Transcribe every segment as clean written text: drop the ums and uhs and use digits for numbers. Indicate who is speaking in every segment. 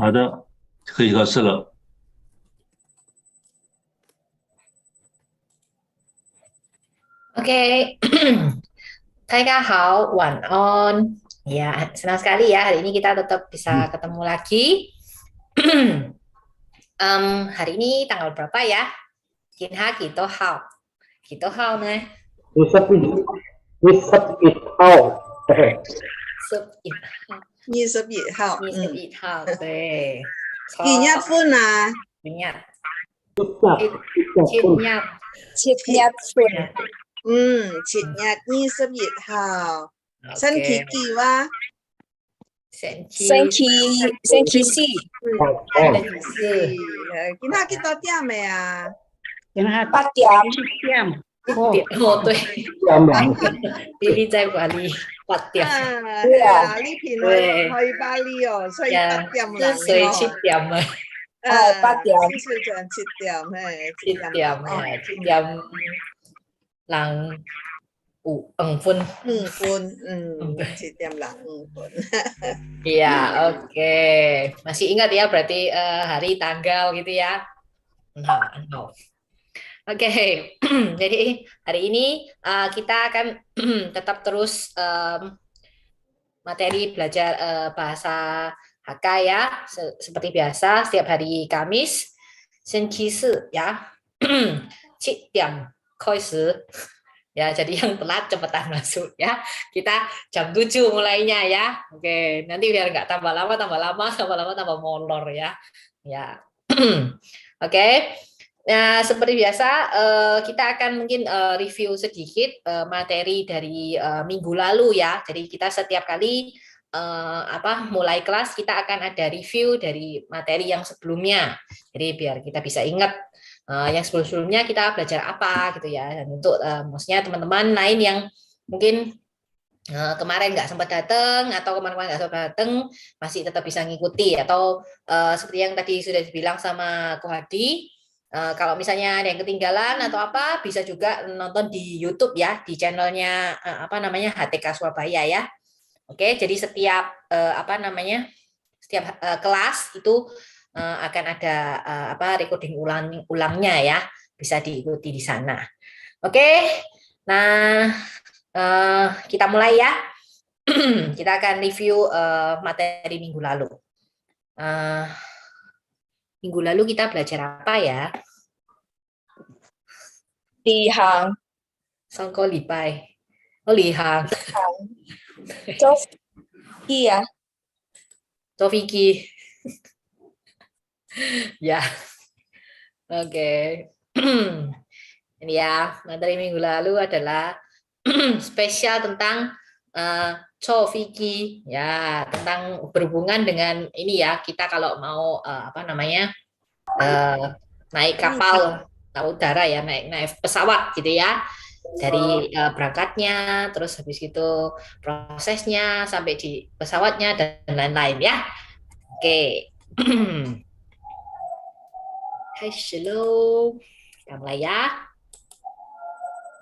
Speaker 1: 好的，可以考试了。
Speaker 2: Oke, Hai Kak Hao, one on. Ya, senang sekali ya hari ini kita tetap bisa ketemu lagi. Hari ini tanggal berapa ya? Kinha Kito Hao. Kito Hao nih.
Speaker 3: 21号，对，21
Speaker 2: 号，
Speaker 4: 21号，
Speaker 2: 21号，对。
Speaker 4: 几月份啊？
Speaker 2: Ingat,
Speaker 3: 7月
Speaker 2: Ingat.
Speaker 4: 7月份。7月21号。星期
Speaker 2: Oke.
Speaker 4: 幾哇？
Speaker 2: 星期
Speaker 4: 四。今天幾多點未啊？
Speaker 5: 8點。
Speaker 2: 哦，对，丽丽在巴黎8點。
Speaker 4: 係啊，呢邊去巴黎哦，所以8點啦。
Speaker 2: 所以7點啦。
Speaker 4: 8點。少上7點
Speaker 2: 7點啊，7點零5分。
Speaker 4: 7點零5分。
Speaker 2: Iya, oke. Masih ingat ya berarti hari tanggal gitu ya. No. Oke, jadi hari ini kita akan tetap terus materi belajar bahasa HK ya, seperti biasa setiap hari Kamis, Senkisi ya, 7点开始 ya, jadi yang telat cepetan masuk ya. Kita jam 7 mulainya ya. Oke, nanti biar nggak tambah lama tambah molor ya. Ya. Oke. Nah, seperti biasa kita akan mungkin review sedikit materi dari minggu lalu ya. Jadi kita setiap kali mulai kelas kita akan ada review dari materi yang sebelumnya. Jadi biar kita bisa ingat yang sebelumnya kita belajar apa gitu ya. Dan untuk maksudnya teman-teman lain yang mungkin kemarin nggak sempat datang atau kemarin nggak sempat datang masih tetap bisa ngikuti, atau seperti yang tadi sudah dibilang sama Ko Hadi, kalau misalnya ada yang ketinggalan atau apa bisa juga nonton di YouTube ya, di channelnya HTK Surabaya ya. Oke, jadi setiap setiap kelas itu akan ada recording ulangnya ya, bisa diikuti di sana. Oke, nah kita mulai ya. Kita akan review materi minggu lalu. Minggu lalu kita belajar apa ya?
Speaker 5: Lihang.
Speaker 2: Songko lipai. Oh, lihang.
Speaker 5: Iya.
Speaker 2: Tofiki. Ya. Oke. Ini ya, materi minggu lalu adalah spesial tentang Tofiki ya, tentang berhubungan dengan ini ya, kita kalau mau naik kapal udara ya, naik pesawat gitu ya, dari berangkatnya, terus habis itu prosesnya sampai di pesawatnya dan lain-lain ya. Oke. Hai, hello. Kita mulai ya.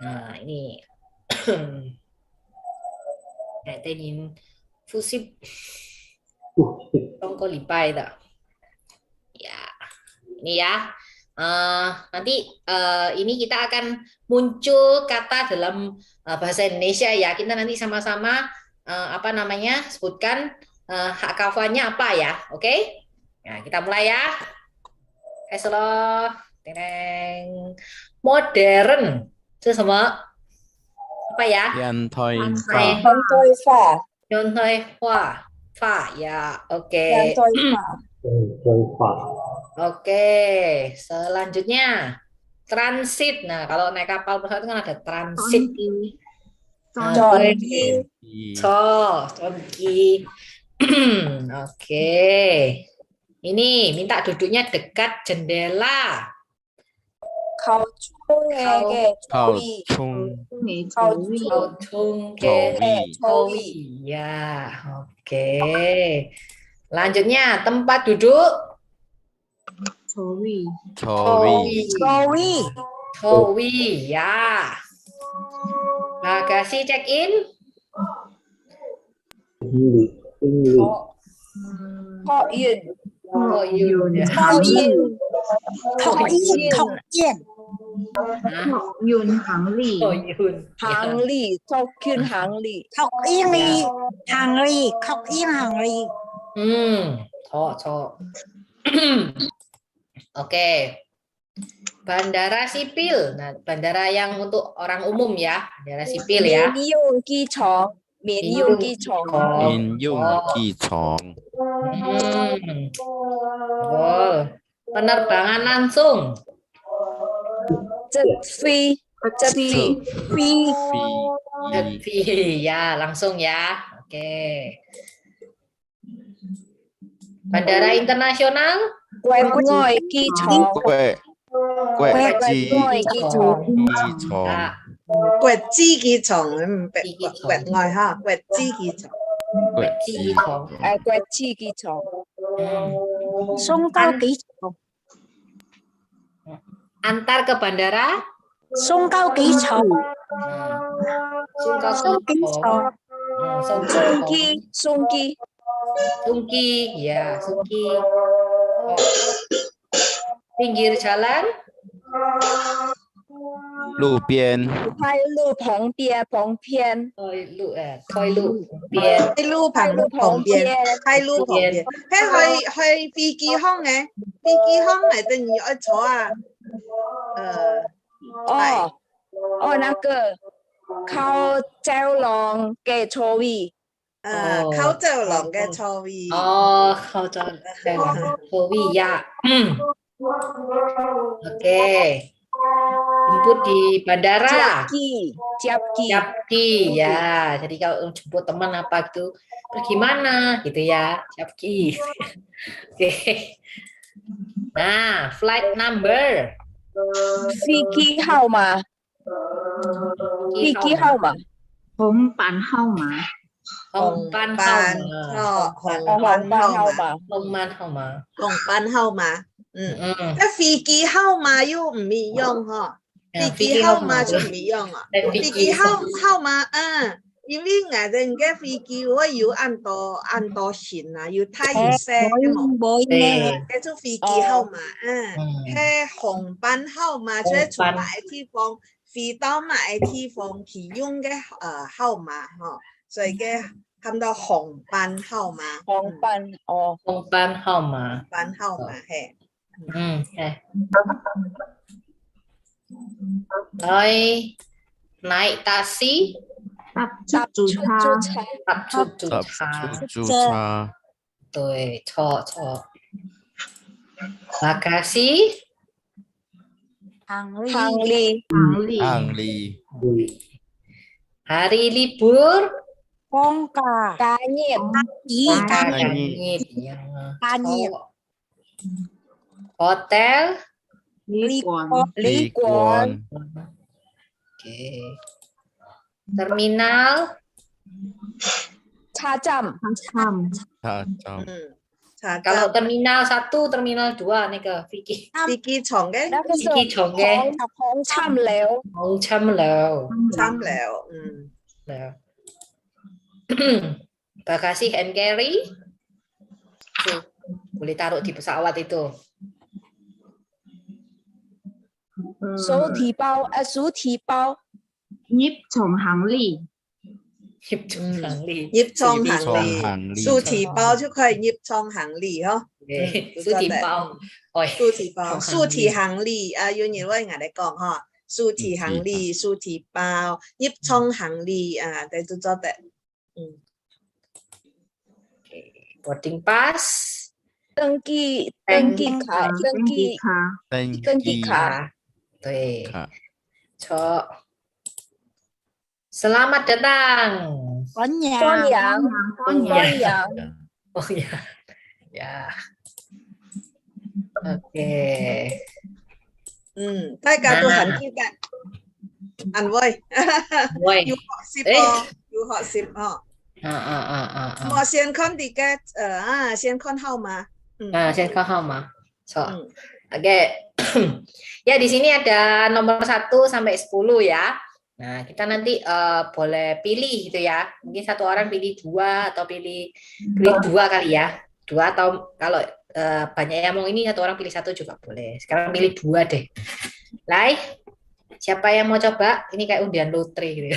Speaker 2: Nah, ini tên Fusip Tongko Lipai dah. Ya, ini ya. Nanti ini kita akan muncul kata dalam bahasa Indonesia ya. Kita nanti sama-sama sebutkan hak kafanya apa ya. Oke? Nah, kita mulai ya. Hello. Tereng. Modern. Itu sama apa ya? Fa ya, oke. Oke, selanjutnya transit. Nah, kalau naik kapal pesawat itu kan ada transit. Chonki. Oke. Ini minta duduknya dekat jendela. Ya, oke. Lanjutnya tempat duduk. Chowi, ya. Bagasi check in. Koyun ya.
Speaker 5: 讨厌，讨厌，讨厌，
Speaker 6: Yun Hằng Ly.
Speaker 2: Koyun. Ya.
Speaker 5: 行李，讨厌行李，
Speaker 7: Khóc yên đi, hàng ly, khóc yên hàng ly.
Speaker 2: Cho. Oke. Bandara sipil. Nah, bandara yang untuk orang umum ya. Bandara sipil ya.
Speaker 5: 民用机场，民用机场，
Speaker 8: 民用机场
Speaker 2: Betul. Penerbangan langsung.
Speaker 5: 直飞，直飞，飞，
Speaker 2: Jadi ya langsung ya. Oke. Bandara internasional.
Speaker 5: 国外机场，
Speaker 8: 国际
Speaker 5: 机场，
Speaker 8: 机场
Speaker 2: Ya,
Speaker 4: 國資機場
Speaker 2: 機場
Speaker 4: 國外哈，國資機場。
Speaker 8: 國
Speaker 2: 機
Speaker 8: 際
Speaker 2: 場。
Speaker 5: 国际机场，
Speaker 7: Sông cao kỹ trọng,
Speaker 2: Antar ke bandara.
Speaker 7: sông cao kỹ trọng,
Speaker 2: Sungkau
Speaker 7: sông kỹ trọng,
Speaker 5: 送机，送机，
Speaker 2: Sungki, ya Sungki. Oh. Pinggir jalan.
Speaker 8: 路边
Speaker 5: 开路旁边，旁边，
Speaker 2: Thôi lu邊
Speaker 4: 喺路旁旁邊，喺路旁邊，喺飛機艙嘅，飛機艙係等於要坐啊，
Speaker 5: 哦，哦，那个靠走廊嘅座位，
Speaker 4: 靠走廊嘅座位。
Speaker 2: Oh, kau jalan Kowi ya. Oke. Jemput di bandara.
Speaker 5: 接机，接机，
Speaker 2: Japki ya. Jadi kalau jemput teman apa gitu, pergi mana gitu ya. Japki. Oke. Nah, flight number.
Speaker 5: 飞机号码，飞机号码，
Speaker 6: Hồng Bản Hao Mà.
Speaker 2: Hong Pan
Speaker 4: 班
Speaker 2: Hao
Speaker 4: 紅
Speaker 5: 红
Speaker 4: 班
Speaker 5: 班
Speaker 4: 號碼，
Speaker 5: 号碼，
Speaker 2: Hong Man Hao Ma.
Speaker 4: 紅班號碼。
Speaker 2: 嗯，
Speaker 4: 但飛機號碼又唔一樣嗬，飛機號碼就唔一樣啊。飛機號碼因為我哋嘅飛機我要按多線啊，要睇要 set 嘅嘛。
Speaker 7: bối nè,
Speaker 4: 叫做飛機號碼係紅班號碼，即係從買地方飛到買地方去用嘅號碼嗬，所以嘅喊到紅班號碼，
Speaker 5: 红班哦，
Speaker 2: Hong Pan Hao Ma.
Speaker 4: 班號碼係。
Speaker 2: Rồi naik taksi.
Speaker 6: Tạp
Speaker 5: 搭
Speaker 6: chút
Speaker 5: 出
Speaker 6: chú cha.
Speaker 5: 租车，
Speaker 2: Tập trung
Speaker 8: 搭
Speaker 2: cha.
Speaker 8: 出租車
Speaker 2: Tuh, cho. Bagasi.
Speaker 7: hàng ly,
Speaker 5: 行李，
Speaker 6: Hàng Ly.
Speaker 8: 行李
Speaker 2: Hari libur.
Speaker 7: con cà,
Speaker 5: 加热，
Speaker 7: ý,
Speaker 2: Kanyit.
Speaker 7: Kanyit.
Speaker 2: Hotel.
Speaker 6: Lý Quán.
Speaker 5: 旅馆，
Speaker 2: Oke. Terminal.
Speaker 5: 车站，
Speaker 6: Tham.
Speaker 8: 車站
Speaker 2: Kalau terminal 1, terminal 2 nih ke Vicky.
Speaker 4: 飛機場嘅
Speaker 5: 那个是
Speaker 2: Vicky chongge.
Speaker 5: 红参楼，
Speaker 2: Hong Cham Lao.
Speaker 4: 參了，
Speaker 2: Nah. Bagasi hand carry. Tuh, boleh taruh di pesawat itu.
Speaker 5: 手提包，手提包，
Speaker 6: Nhíp chồng hàng ly.
Speaker 2: Hip chung hàng ly.
Speaker 4: 入倉
Speaker 8: 入倉
Speaker 4: 行
Speaker 8: 行李
Speaker 4: 李，數提包就可以入倉行李嗬，
Speaker 2: Su di bao. Oi.
Speaker 4: 數提包、數提行李有人會我哋講嗬，數提行李、數提包、入倉行李你都做得，
Speaker 2: Boarding pass.
Speaker 5: 登记，登记卡，登记，
Speaker 6: Khá.
Speaker 5: 登记卡，
Speaker 2: 对，
Speaker 8: 卡
Speaker 2: Cok. Selamat datang.
Speaker 7: có nhà,
Speaker 5: 光阳，
Speaker 2: Oh
Speaker 5: 光
Speaker 2: ya.
Speaker 5: 阳，
Speaker 2: Oh ya. Ya. Oke.
Speaker 4: 大家都很記得，銀威
Speaker 2: Woi.
Speaker 4: 要學習喎，要學習哦。
Speaker 2: Ah.
Speaker 4: 我先看啲嘅先看號碼，
Speaker 2: Nah, saya paham, Ma. So.
Speaker 4: Hmm.
Speaker 2: Oke. Ya, di sini ada nomor 1 sampai 10 ya. Nah, kita nanti boleh pilih gitu ya. Mungkin satu orang pilih 2 atau pilih 2 kali ya. 2 atau kalau banyak yang mau ini, satu orang pilih satu juga boleh. Sekarang pilih dua deh. Lai, siapa yang mau coba? Ini kayak undian lotre gitu.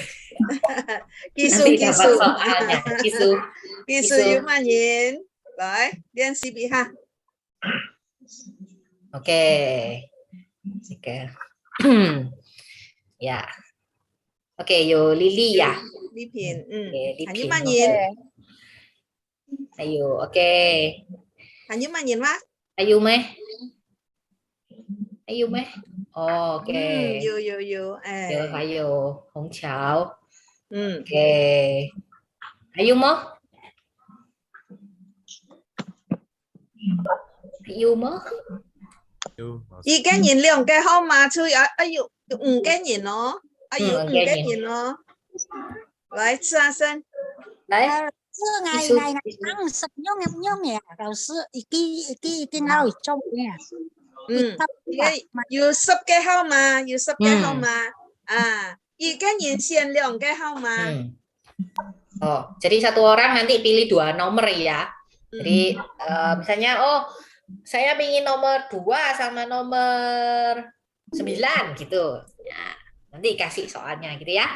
Speaker 4: Kisu
Speaker 2: Nanti dapat
Speaker 4: kisu.
Speaker 2: soalnya. Kisu.
Speaker 4: Kisu yu man yin. Lại, liên si bị ha.
Speaker 2: Oke. Oke. Ya. Oke, yo Lily ya.
Speaker 4: Đi phiền.
Speaker 2: Oke, Lý
Speaker 4: Hẳn như
Speaker 2: Phiền.
Speaker 4: man yin.
Speaker 2: Ayo, oke.
Speaker 4: Hẳn như man yin má.
Speaker 2: Ayo meh. Ayo meh. Oke.
Speaker 4: Yo yo yo.
Speaker 2: Yo, ayo. Hồng chào.
Speaker 4: Ừ.
Speaker 2: Oke. Ayo mo. Ayo mo.
Speaker 4: Ý cái nhìn liền cái hôm mà chui ayo cái nhìn nó. Ayo cái nhìn nó. Lại sa sen.
Speaker 2: Đấy.
Speaker 7: 是ngày
Speaker 2: Isu-
Speaker 7: ngày ngày ăn sập nhông em nhông nè, đầu sư cái nào trong nè.
Speaker 4: Ừ. Cái you sub cái hôm mà, you sub cái
Speaker 2: Ừ.
Speaker 4: hôm mà. À, ý cái nhìn xiên liền cái hôm mà.
Speaker 2: Oh, jadi satu orang nanti pilih 2 nomor ya. Jadi misalnya, oh saya ingin nomor 2 sama nomor 9 gitu. Ya, nanti kasih soalnya gitu ya.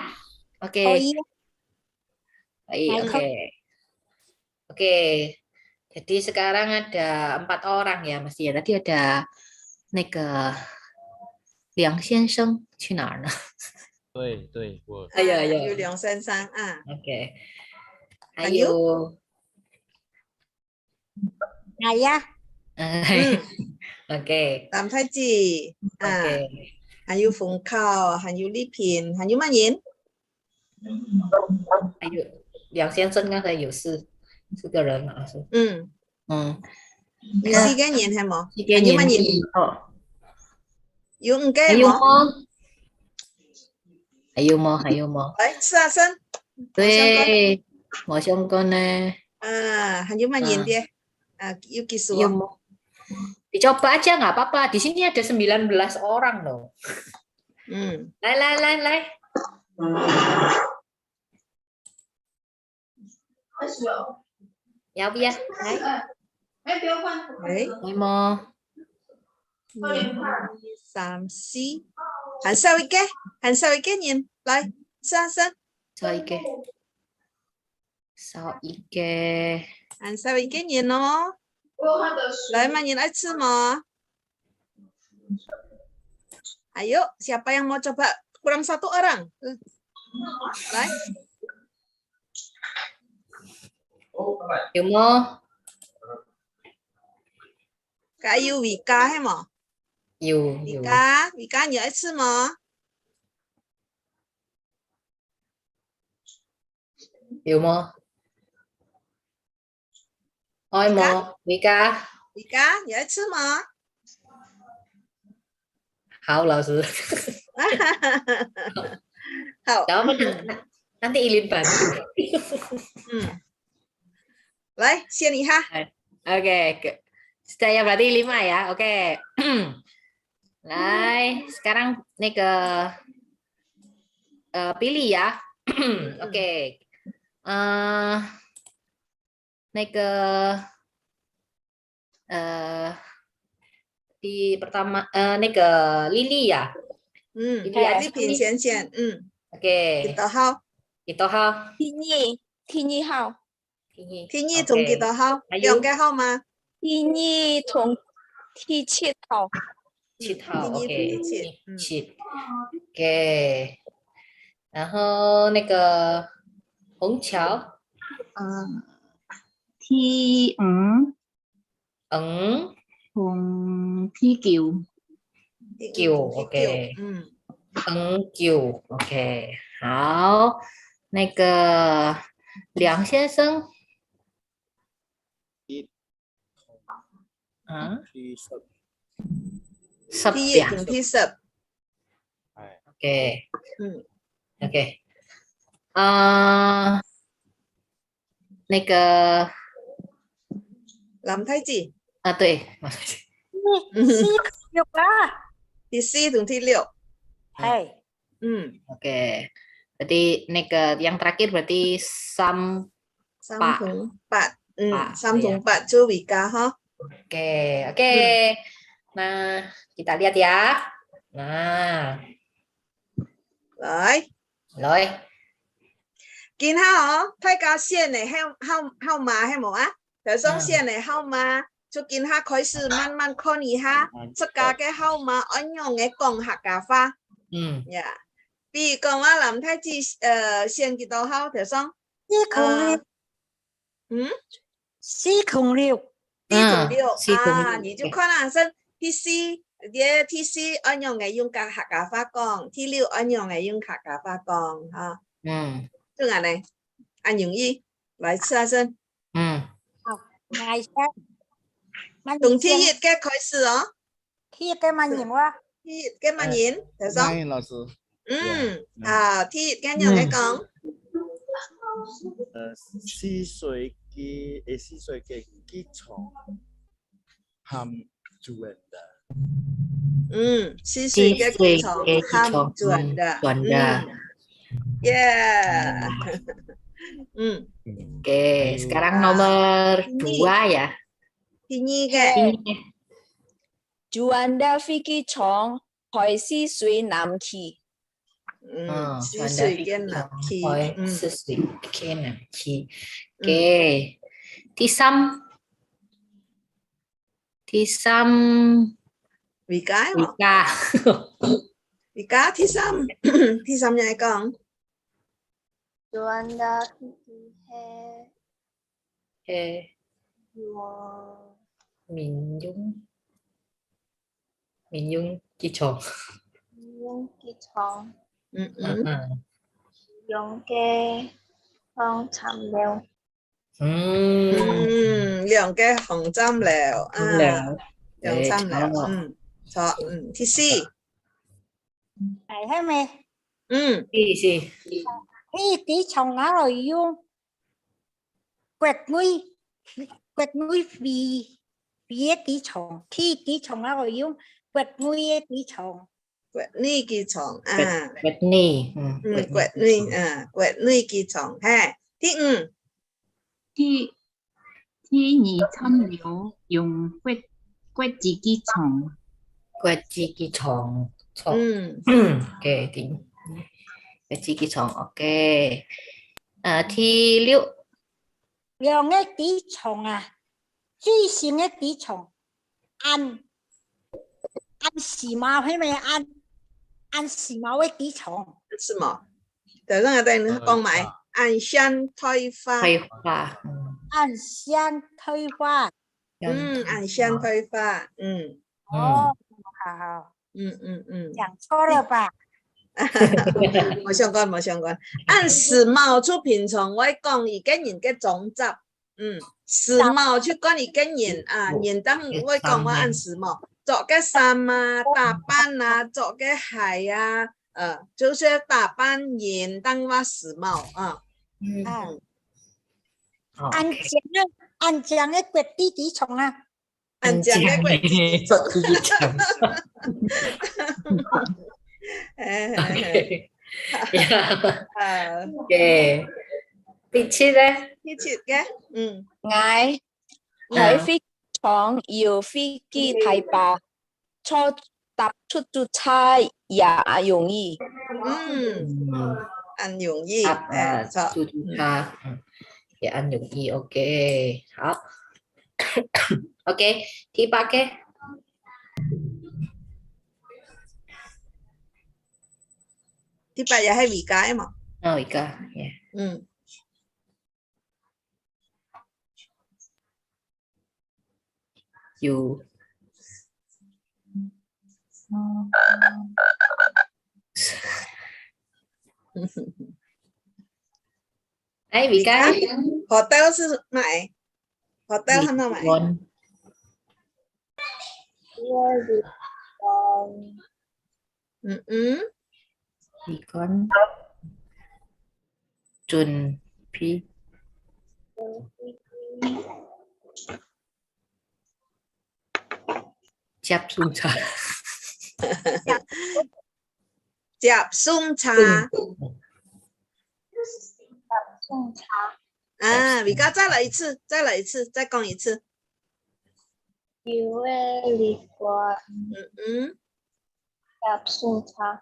Speaker 2: Oke.
Speaker 7: Oh iya,
Speaker 2: Baik,
Speaker 7: Baik,
Speaker 2: oke. Oke. Jadi sekarang ada 4 orang ya mesti ya. Tadi ada 那个梁先生去哪儿呢？
Speaker 8: 对对，我
Speaker 2: Ayo, ayo.
Speaker 4: You Liang San San. À.
Speaker 2: Oke.
Speaker 4: Ayo.
Speaker 2: Ayo.
Speaker 7: ngày á,
Speaker 2: Oke.
Speaker 4: Làm thái gì? À.
Speaker 2: Oke.
Speaker 4: Hẳn như phùng khao, hẳn như lý phiền, hẳn như man yin.
Speaker 2: 还有梁先生刚才有4个人了，是
Speaker 4: Ừ.
Speaker 2: 嗯，
Speaker 4: You see cái nhìn hay mà?
Speaker 2: 这边
Speaker 4: Hẳn như man
Speaker 2: 年
Speaker 4: yin.
Speaker 2: 纪哦，
Speaker 4: You
Speaker 2: 还
Speaker 4: cái
Speaker 2: 有
Speaker 4: mà.
Speaker 2: 吗？还有吗？还有吗？
Speaker 4: Đấy, sa sen.
Speaker 2: 对，我相关呢，
Speaker 4: À, hẳn như man yin
Speaker 2: À.
Speaker 4: dia. À, you kisu.
Speaker 2: 有吗？Dicoba aja nggak apa-apa. Di sini ada 19 orang loh.
Speaker 4: Ừ.
Speaker 2: 来来来来，要不要？来，
Speaker 4: Đấy.
Speaker 2: 来吗？
Speaker 4: Sam si. Hẳn sao ý cái? Hẳn sao ý cái nhìn? Lại, sa sen.
Speaker 2: 少一个，少一个。
Speaker 4: Hẳn sao ý cái nhìn nó? Lại man yin ai吃吗? Ayo, siapa yang mau coba? Kurang 1 orang. Lại.
Speaker 2: 有吗？
Speaker 4: Cái yêu vì ca hay mà?
Speaker 2: 有
Speaker 4: Vì
Speaker 2: 有。
Speaker 4: cá nhớ ai吃吗?
Speaker 2: 有吗？爱吗？维嘉，
Speaker 4: Vì cá nhớ ai吃吗?
Speaker 2: 好，老师。
Speaker 4: Hảo.
Speaker 2: Nanti Ilin bantu.
Speaker 4: Ừ. Lại, xiên ý ha.
Speaker 2: Oke, sudah ya berarti 5 ya. Oke. Lai, sekarang nih ke pilih ya. Oke. Nih ke di pertama nih ke Lily ya.
Speaker 4: Ừ.
Speaker 2: Lily aja
Speaker 4: Lý phiền
Speaker 2: nih.
Speaker 4: xiên xiên. Ừ.
Speaker 2: Oke.
Speaker 4: Kita hao.
Speaker 2: Itu ha.
Speaker 5: Thi Nhi hao,
Speaker 4: Thi nhi thùng kita hao.
Speaker 2: Ayo.
Speaker 4: Liang cái hao mà.
Speaker 5: Thi Nhi同Thi Chiết hao,
Speaker 2: 7号
Speaker 4: Thi nhi，OK， thùng Thi Chiết. Ừ.
Speaker 2: 7，OK。然后那个虹桥，
Speaker 6: Thi Ẩn
Speaker 2: 嗯，
Speaker 6: cùng Thi Kiều.
Speaker 4: Thi
Speaker 2: Kiều,
Speaker 4: thùng Thi
Speaker 2: ok.
Speaker 4: Kiều. Ừ.
Speaker 2: 嗯九，OK，好。那个梁先生，啊，
Speaker 8: Thi sập.
Speaker 2: 十
Speaker 4: Thi
Speaker 2: 呀
Speaker 4: thùng Thi sập.
Speaker 2: ，OK，
Speaker 4: Ừ.
Speaker 2: OK，那个
Speaker 4: Làm thái gì?
Speaker 2: 对，
Speaker 7: si được á.
Speaker 4: Thi si thùng Thi liệu.
Speaker 7: Hey,
Speaker 4: Ừ.
Speaker 2: Oke. Berarti yang terakhir berarti
Speaker 4: Sam
Speaker 2: Pak.
Speaker 4: thùng bạn. Ừ.
Speaker 2: Pak,
Speaker 4: Sam
Speaker 2: iya.
Speaker 4: thùng bạn chưa vì cá ha.
Speaker 2: Oke. Nah, kita lihat ya. Nah,
Speaker 4: Rồi,
Speaker 2: rồi.
Speaker 4: 見下我睇下線嘅號碼係冇啊？頭先線嘅號碼，就見下開始慢慢看一下，出家嘅號碼按樣嘅講客家話。呀，比如講話林太子線幾多號？頭先
Speaker 7: 406，
Speaker 4: 你就看下先 TC 按樣嘅用客家話講，T6按樣嘅用客家話講嚇。這樣呢，按容易來試下先。
Speaker 7: ngày
Speaker 4: 從T1嘅開始哦。
Speaker 7: T1嘅乜嘢話
Speaker 4: T1嘅乜嘢？頭先。
Speaker 8: 老師。
Speaker 4: T1嘅樣嘅講。
Speaker 9: 四歲嘅機床含主人的。
Speaker 4: 4歲嘅機床含主人的。Yeah.
Speaker 2: Oke, sekarang nomor 2 ya.
Speaker 4: Ini ke?
Speaker 5: Juanda Vicky Chong, Hoi Si Sui Nam Ki.
Speaker 4: Juanda Vicky Nam Ki.
Speaker 2: Hoi Si Sui Nam Ki. Oke. Tisam
Speaker 4: Vika.
Speaker 2: Vika
Speaker 4: Tisam. Tisam nhảy con.
Speaker 10: Juanda
Speaker 2: He Min Dung Chi Chong
Speaker 10: Dùng cái phong trầm lều
Speaker 4: Dùng cái phong trầm lều Dùng trầm lều TC
Speaker 7: này hết mẹ
Speaker 2: TC
Speaker 7: khi tí chồng nó rồi dùng quẹt mũi vì tí chồng khi tí chồng nó rồi dùng quẹt mũi tí chồng
Speaker 4: quẹt ni kỳ chồng
Speaker 2: quẹt ni
Speaker 4: quẹt ni kỳ chồng ha
Speaker 6: Thi nhị thăm liễu dùng quét chỉ kỳ chồng.
Speaker 2: Quẹt chỉ kỳ chồng. Ok, tính. Quẹt chỉ kỳ chồng, ok. Thi liệu.
Speaker 7: Liệu nghe tí chồng à. Duy xin nghe tí chồng. Ăn xì màu hay mày ăn xì màu với tí chồng.
Speaker 4: Ăn xì màu. Để ra đây nữa con mày. Ăn xian thôi pha.
Speaker 7: Ăn xian thôi pha.
Speaker 4: Ăn xian thôi pha.
Speaker 7: Chẳng cho được bà.
Speaker 4: 冇相干。按時髦出品從我講而家人嘅總集，時髦出講而家人人當我講我按時髦，做嘅衫啊、打扮啊、做嘅鞋啊，就是打扮人當我時髦啊。
Speaker 7: ăn chẳng cái quẹt tí chồng à.
Speaker 4: Ăn chẳng cái quẹt tí chồng.
Speaker 2: Ok. Pitch đấy.
Speaker 4: Pitch cái.
Speaker 5: Ngài Hoi Phi Chong yêu Phi Kỳ Thái Ba cho tập chút chút chai ya容易.
Speaker 4: Ăn 容易.
Speaker 2: Chút chút chai. Ya ăn 容易. Ok. 好. Ok. Thứ ba cái.
Speaker 4: Thứ ba là hay vì cái mà.
Speaker 2: Vì cái. Yeah. You. Ấy vì cái.
Speaker 4: Hotel sư mày. Hotel hả mày?
Speaker 2: Vì con chuẩn bị chạp sung trà.
Speaker 4: Chạp sung trà. Vì cái 再来一次，再讲一次。
Speaker 10: Yue Li Guan Giáp Sung Cha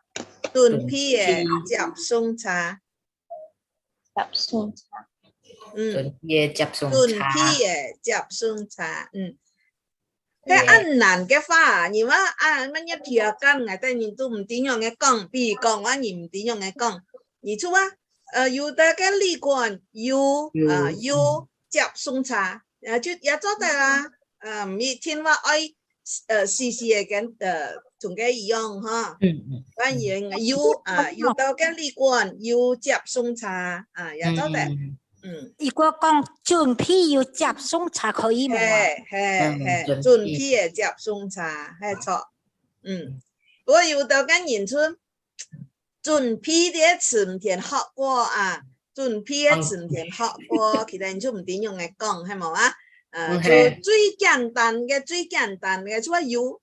Speaker 4: Tuần Pie Giáp Sung Cha
Speaker 10: Giáp Sung Cha
Speaker 2: Tuần Pie Giáp Sung
Speaker 4: Tuần
Speaker 2: Cha.
Speaker 4: Pie Giáp Sung Cha. Cái ăn nản cái pha, nhưng mà nó nhất thiệt căn ngày tại nhìn tôi một tí nhau nghe con, bị con á nhìn một tí nhau nghe con, nhìn chú á, yêu ta cái Lý Quán yêu yêu Giáp Sung Cha, chứ ya cho ta là, mi thiênว่าai xì xì cái chúng cái dùng ha, cái gì yêu yêu ta cái Lý Quán yêu Giáp Sung Cha, ya cho ta.
Speaker 7: 이거 講準批要集送茶可以冇啊？
Speaker 4: 準批嘅集送茶係錯。我有到間演出，準批嘅詞唔填學過啊，準批嘅詞唔填學過，其他人就唔點用嚟講係冇啊？就最簡單嘅就係要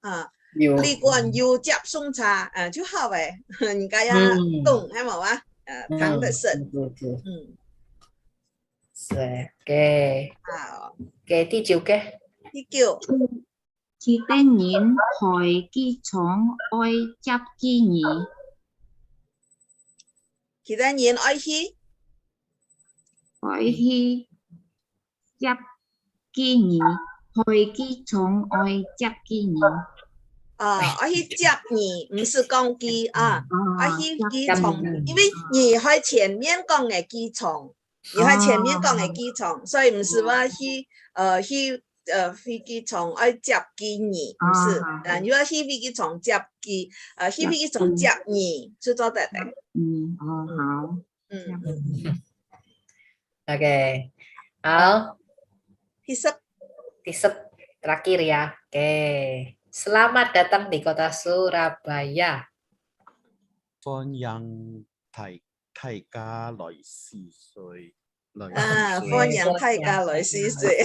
Speaker 4: 你講要集送茶就好嘅，人家要懂係冇啊？談得順。
Speaker 2: Okay. Okay, tí chiều cái.
Speaker 4: Tí chiều.
Speaker 6: Khi tên nhìn hỏi ký chóng oi chấp ký nhỉ.
Speaker 4: Khi tên nhìn oi hi.
Speaker 6: Oi hi chấp ký nhỉ. Hỏi ký chóng oi chấp ký nhỉ.
Speaker 4: Oi hi chấp nhỉ, 不是講機啊。oi hi 機蟲，因為你喺前面講嘅機蟲。你喺前面講嘅機蟲，所以唔是話飛機蟲愛接機你，唔是，如果飛機蟲接機，飛機蟲接你，就做得的。
Speaker 6: 好。
Speaker 2: Oke. Al.
Speaker 4: Tisep.
Speaker 2: Terakhir ya. Oke. Selamat datang di kota Surabaya.
Speaker 9: Con yang thay ca來試歲，
Speaker 4: 歡迎thay ca來試歲，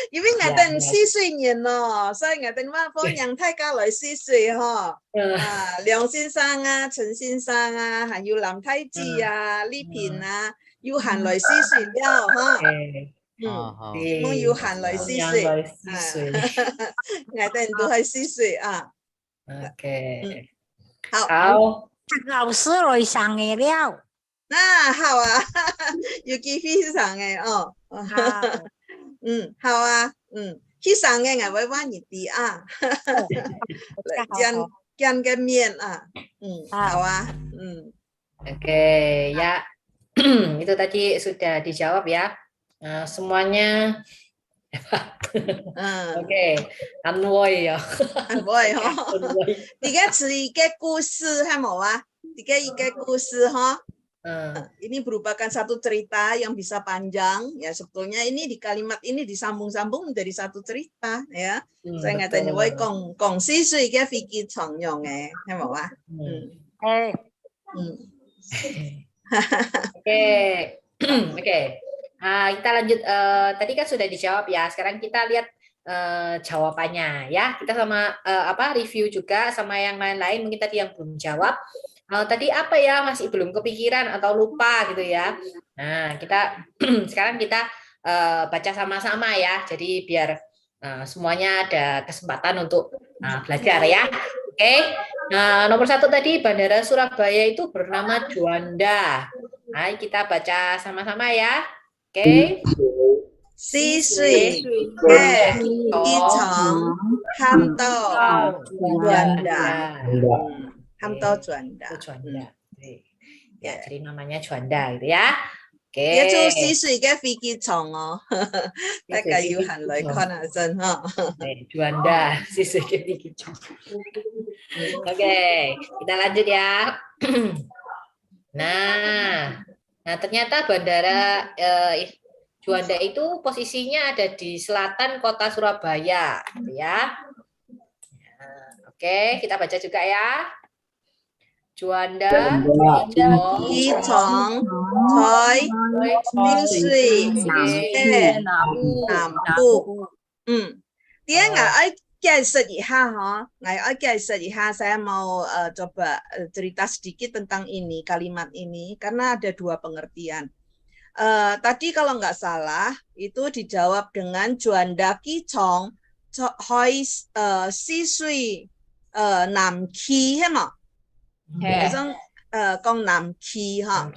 Speaker 4: 因為我哋試歲年咯，所以我哋話歡迎thay ca來試歲嗬。梁先生啊、陳先生啊，還有林太子啊、呢片啊，要行來試歲了嗬。我要行來試歲，我哋都係試歲啊。
Speaker 2: OK。
Speaker 7: 好。老師來上嘅了。
Speaker 4: 好啊，要記飛上嘅哦。好啊，飛上嘅我會揾你啲啊，見個面啊，好啊，Oke,
Speaker 2: ya itu tadi sudah dijawab ya, semuanya. Oke, Anwoy ya.
Speaker 4: Anwoy ha. Tiga故事係冇啊？tiga故事ha. Ini merupakan satu cerita yang bisa panjang ya, sebetulnya ini di kalimat ini disambung-sambung menjadi satu cerita ya. Saya ngatakan woi kong si sui ke fikir chong yong hay mau ah.
Speaker 2: Oke. Kita lanjut, tadi kan sudah dijawab ya. Sekarang kita lihat jawabannya ya. Kita sama review juga sama yang lain-lain, mungkin tadi yang belum jawab. Tadi apa ya, masih belum kepikiran atau lupa gitu ya. Nah, sekarang kita baca sama-sama ya. Jadi biar semuanya ada kesempatan untuk belajar ya. Oke. Nah, nomor 1 tadi Bandara Surabaya itu bernama Juanda. Nah, kita baca sama-sama ya. Oke.
Speaker 4: Siswi ke Ichong Hamto Juanda. Hamto Juanda.
Speaker 2: Ya, jadi namanya Juanda gitu ya. Oke.
Speaker 4: Dia tuh siswi ke Vicky Chong oh. Tak kayu han loi kon asen ha.
Speaker 2: Juanda, siswi ke Vicky Chong. Oke, kita lanjut ya. Nah, ternyata bandara Juanda itu posisinya ada di selatan kota Surabaya, gitu ya. Oke, kita baca juga ya. Juanda,
Speaker 4: Ichong, Choi, Siswi, Nampu. Dia nggak解釋一下哈，解釋一下saya mau coba cerita sedikit tentang ini kalimat ini karena ada 2 pengertian. Tadi kalau nggak salah itu dijawab dengan Juanda Ki Chong 去四歲南去係嘛？嗰種講南去嚇，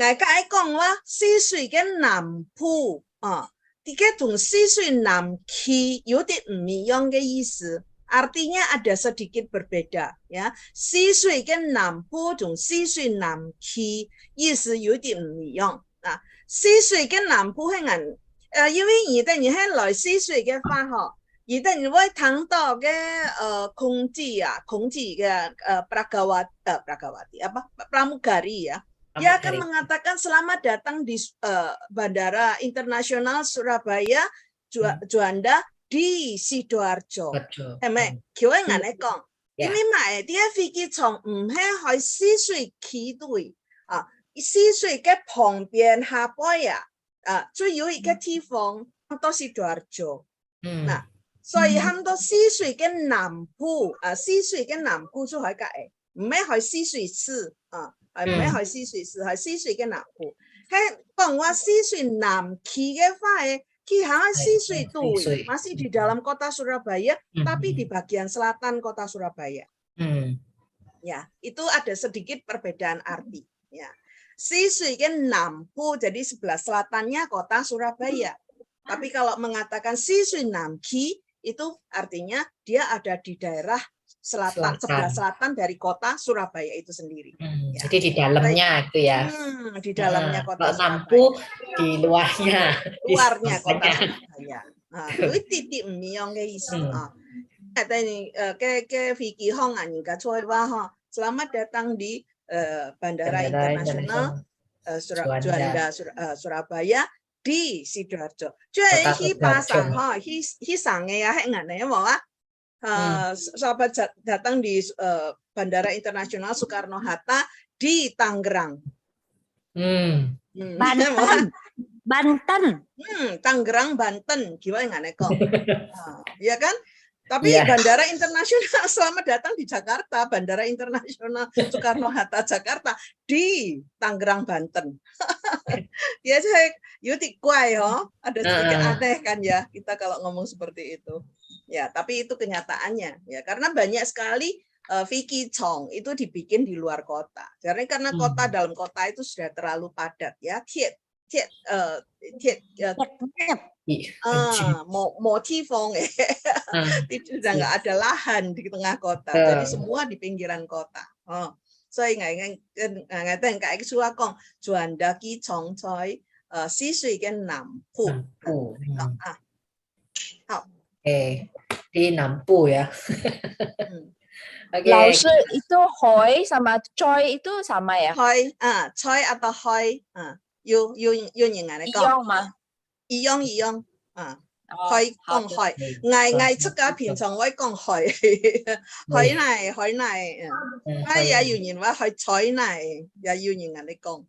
Speaker 4: 外加講話四歲嘅南部啊，啲嘅同四歲南去有啲唔一樣嘅意思。Artinya ada sedikit berbeda ya. 四歲嘅南部同四歲南去意思有啲唔一樣啊。四歲嘅南部係人因為而家你係來四歲嘅話嗬，而家你會聽到嘅空氣嘅Prakawati apa pramugari ya. Dia akan mengatakan selamat datang di Bandara Internasional Surabaya Juanda di Sidoarjo.係咪？佢係人嚟講，因為買啲飛機場唔係去四歲起對啊，四歲嘅旁邊下邊最有一個地方都是Sidoarjo。嗱，所以很多四歲嘅南部四歲嘅南部就係嘅，唔係去四歲市係唔係去四歲市，係四歲嘅南部。係講話四歲南去嘅話Kihang siswi itu masih di dalam kota Surabaya, tapi di bagian selatan kota Surabaya. Ya, itu ada sedikit perbedaan arti. Ya, siswi kan Nampu, jadi sebelah selatannya kota Surabaya. Tapi kalau mengatakan siswi Namki, itu artinya dia ada di daerah selatan, sebelah selatan dari kota Surabaya itu sendiri. Ya.
Speaker 2: Jadi di dalamnya itu ya.
Speaker 4: Di dalamnya kota Surabaya.
Speaker 2: Nampu di luarnya.
Speaker 4: Luarnya kota Surabaya. Itu titik miyong ke isu. Ke Vicky Hong juga coba selamat datang di Bandara Internasional Juanda Surabaya di Sidoarjo. Jadi pasang hi sange ya nggak mau sahabat datang di Bandara Internasional Soekarno-Hatta di Tangerang. Banten. Tangerang, Banten. Gimana nggak neko? Ya kan? Tapi Bandara Internasional selamat datang di Jakarta. Bandara Internasional Soekarno-Hatta Jakarta di Tangerang, Banten. Ya saya yutik kuai ada sedikit aneh kan ya kita kalau ngomong seperti itu. Ya, tapi itu kenyataannya ya karena banyak sekali Vicky Chong itu dibikin di luar kota. Karena kota dalam kota itu sudah terlalu padat ya. Motifong sudah nggak ada lahan di tengah kota. Jadi semua di pinggiran kota. So nggak kayak suakong Juanda Ki Chong Choi Sisui Gen Nampu.
Speaker 2: Di Nampu ya.
Speaker 5: Laoshi itu hoi sama choi itu sama ya?
Speaker 4: Hoi, choi atau hoi, yu yang iyong, hoi kong hoi, ngai cakap pincang hoi kong hoi, hoi nai, ya yu wa hoi choi nai, ya yu yang kong.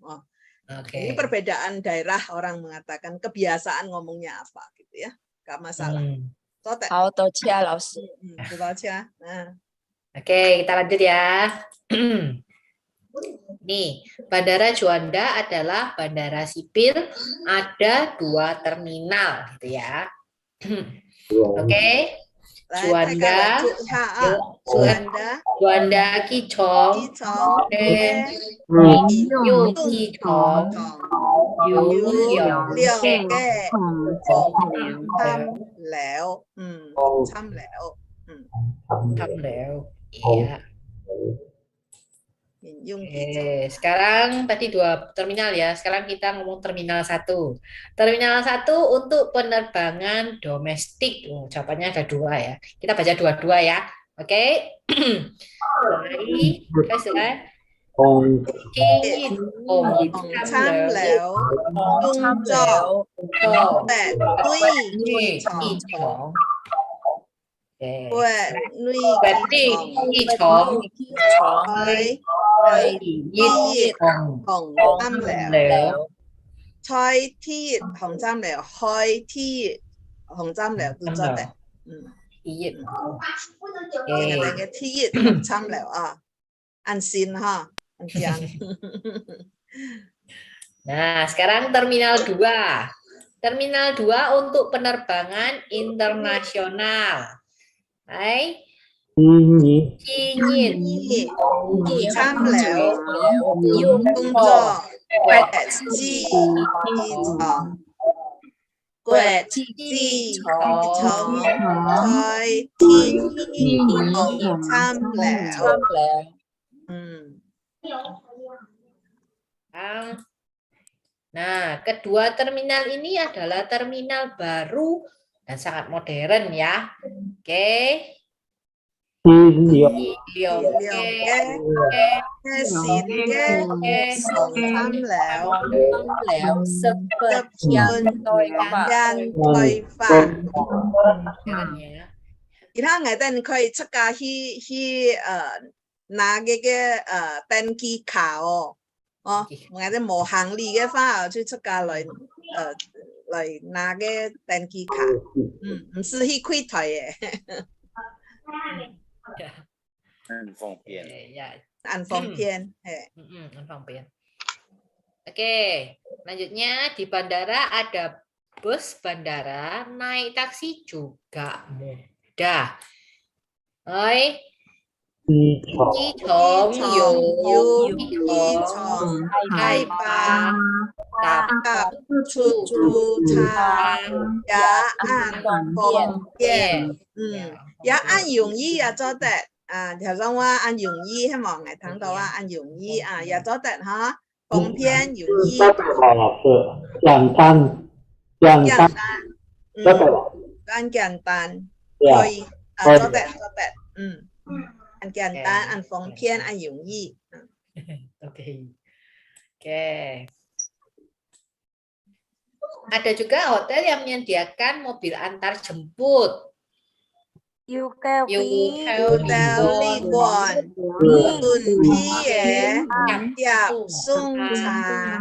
Speaker 4: Ini perbedaan daerah orang mengatakan kebiasaan ngomongnya apa gitu ya, nggak masalah.
Speaker 2: Oke, kita lanjut ya. Nih, Bandara Juanda adalah bandara sipil, ada 2 terminal gitu ya. Oke. Juanda Ki Chong Yu Ki Chong Yu Tham Leo. Iya. Sekarang tadi 2 terminal ya. Sekarang kita ngomong terminal 1. Terminal 1 untuk penerbangan domestik. Jawabannya ada 2 ya. Kita baca dua-dua ya. Oke. Nah, sekarang terminal 2. Terminal 2 untuk penerbangan internasional. Hai. 经验
Speaker 4: 参了工作国际机场国际从在天空参了。
Speaker 2: Nah, kedua terminal ini adalah terminal baru dan sangat modern ya. Oke.
Speaker 4: 参了对法。其他我哋可以出家去拿嗰個登記卡哦，我哋冇行李嘅話就出家來拿個登記卡，唔是去開台嘅。
Speaker 8: 很方便。
Speaker 4: 很方便。
Speaker 2: 很方便. Oke, selanjutnya di bandara ada bus bandara, naik taksi juga mudah. Oi. 机场有开吧，搭出租车也按方便，也按容易也做得啊。頭先話按容易，希望我聽到啊，按容易啊，也做得哈，方便容易。
Speaker 3: 簡單，
Speaker 4: 按簡單，可以啊，做得，按簡單，按方便，按容易。Oke. Ada juga hotel yang menyediakan mobil antar jemput. Hotel旅館，接送茶。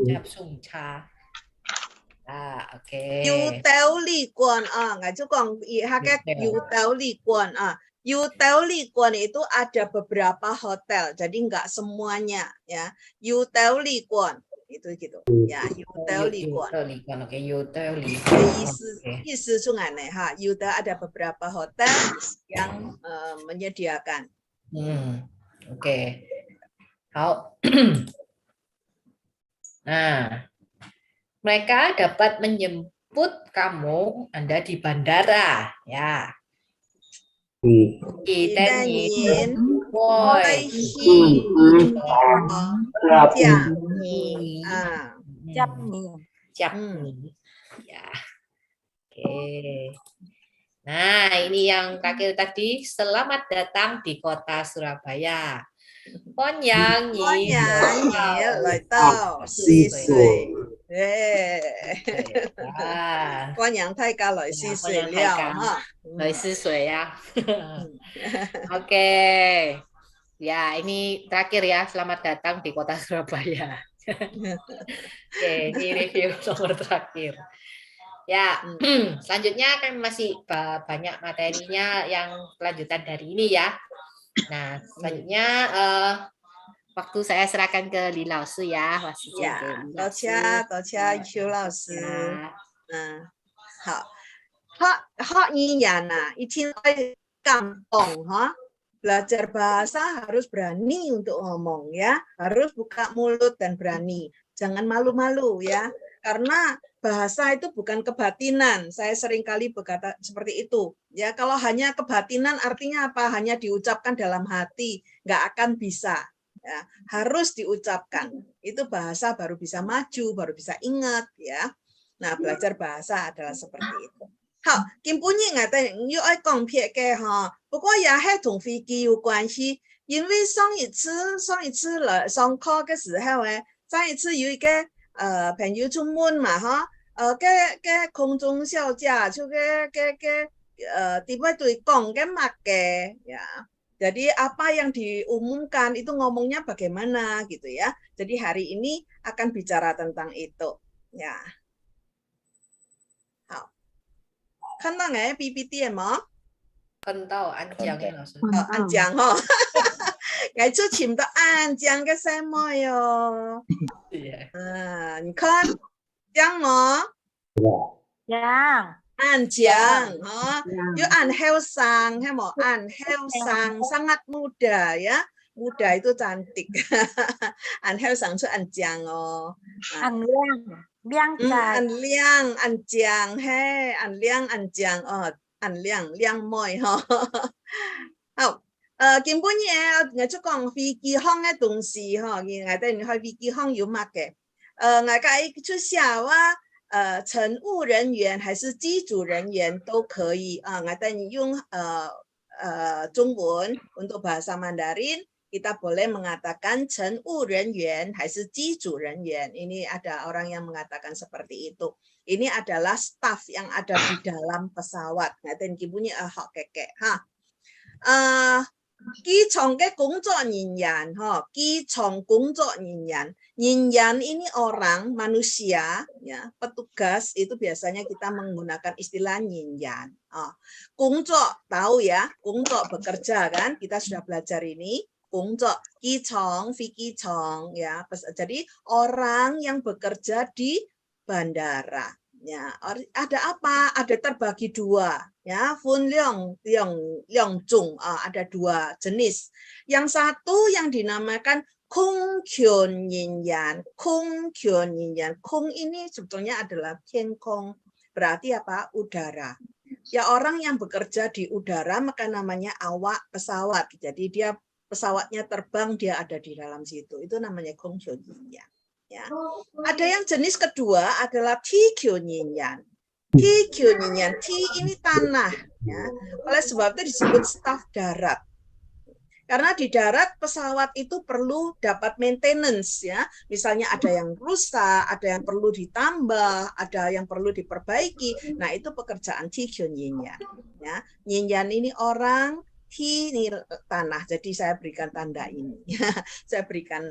Speaker 4: 接送茶。Hotel旅館啊，我就講以下嘅hotel旅館啊。Hotel旅館 itu ada beberapa hotel, jadi enggak semuanya ya. Hotel旅館 itu gitu ya. Hotel旅館 oke, hotel旅館 意思是aneh ha. Hotel ada beberapa hotel yang menyediakan. Oke. Nah, mereka dapat menjemput Anda di bandara ya. 一等人會去接你ya. Oke. Nah, ini yang terakhir tadi, selamat datang di kota Surabaya. 歡迎你來到泗水。歡迎大家來泗水了哈，來泗水ya. Oke, ya ini terakhir ya, selamat datang di kota Surabaya. Oke, ini review nomor terakhir. Ya, selanjutnya kan masih banyak materinya yang kelanjutan dari ini ya. Nah, selanjutnya waktu saya serahkan ke Li Lao Sư ya. Ya, 多謝邱老師。好，學語言啊，一定要gampang ha. Belajar bahasa harus berani untuk ngomong ya, harus buka mulut dan berani. Jangan malu-malu ya, karena bahasa itu bukan kebatinan. Saya seringkali berkata seperti itu. Ya, kalau hanya kebatinan artinya apa? Hanya diucapkan dalam hati, nggak akan bisa. Ya, harus diucapkan. Itu bahasa baru bisa maju, baru bisa ingat ya. Nah, belajar bahasa adalah seperti itu. 好，根本你我哋要愛講撇嘅哈，不過也係同飛機有關係，因為上一次來上課嘅時候咧，上一次有一個朋友出門嘛哈，嘅空中小姐就嘅點解對講嘅乜嘅ya. Jadi apa yang diumumkan itu ngomongnya bagaimana gitu ya. Jadi hari ini akan bicara tentang itu ya. 看到我 PPT 嗎？看到安江老師。安江哈，改出请的安江个什么哟？你看江么？
Speaker 7: Yang.
Speaker 4: 安江you Anhel sang Anhel sang sangat muda ya, muda itu cantik. Anhel sang itu Anjang
Speaker 7: An Liang. Liang trai.
Speaker 4: An Liang Anjang he An Liang Anjang An Liang Liang môi Kim Bún Nhẹ ngài chú còn phi kỳ hong cái đồng sĩ ngài đây ngài phi kỳ hong有 mark 嘅ngài cái出下啊乘务人员还是机组人员都可以ngài đây用中文 untuk bahasa Mandarin kita boleh mengatakan 乘务人员还是机组人员 ini ada orang yang mengatakan seperti itu. Ini adalah staff yang ada di dalam pesawat. ngài tên Kim Bún Nhẹ họ keke機場嘅工作人員機場工作人員 ini orang manusia ya, petugas itu biasanya kita menggunakan istilah 人員 工作 tahu ya, 工作 bekerja kan, kita sudah belajar ini 工作 機場 飛機場 ya, jadi orang yang bekerja di bandara ya. Ada apa? Ada terbagi dua ya, Fun Liang Zhong ada dua jenis. Yang satu yang dinamakan Kung Kyun Yin Yan. Kung Kyun Yin Yan. Kung ini sebetulnya adalah Tian Kong, berarti apa? Udara. Ya, orang yang bekerja di udara maka namanya awak pesawat. Jadi dia pesawatnya terbang, dia ada di dalam situ. Itu namanya Kung Kyun Yin Yan. Ya. Ada yang jenis kedua adalah T-Kyun-Yin-Yan. T-Kyun-Yin-Yan, T ini tanah. Ya. Oleh sebab itu disebut staf darat. Karena di darat pesawat itu perlu dapat maintenance ya. Misalnya ada yang rusak, ada yang perlu ditambah, ada yang perlu diperbaiki. Nah, itu pekerjaan T-Kyun-Yin-Yan. Ya. Yin-Yan ini orang, T ini tanah. Jadi saya berikan tanda ini. Saya berikan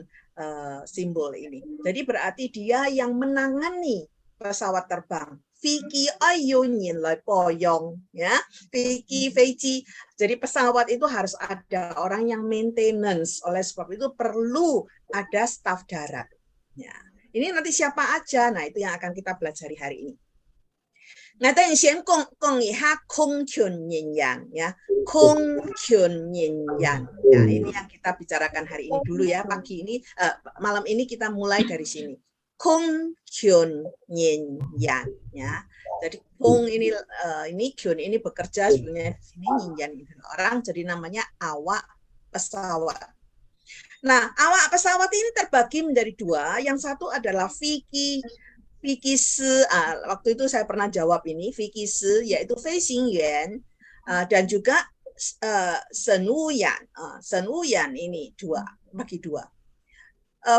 Speaker 4: simbol ini. Jadi berarti dia yang menangani pesawat terbang. Fiki ayunin lai poyong ya. Fiki feiji. Jadi pesawat itu harus ada orang yang maintenance. Oleh sebab itu perlu ada staf darat. Ya. Ini nanti siapa aja? Nah, itu yang akan kita pelajari hari ini. Nah, dan sian gong iha Kung Kyun Yin Yan ya. Kung Kyun Yin Yan. Ya, ini yang kita bicarakan hari ini dulu ya. Pagi ini malam ini kita mulai dari sini. Kung Kyun Yin Yan ya. Jadi Kung ini Kyun ini bekerja sebenarnya di sini, Yin Yan ini orang, jadi namanya awak pesawat. Nah, awak pesawat ini terbagi menjadi dua. Yang satu adalah Fiki Si, waktu itu saya pernah jawab ini, Fiki Si, yaitu Fei Xing Yuan, dan juga Shen Wuyan. Shen Wuyan ini bagi dua.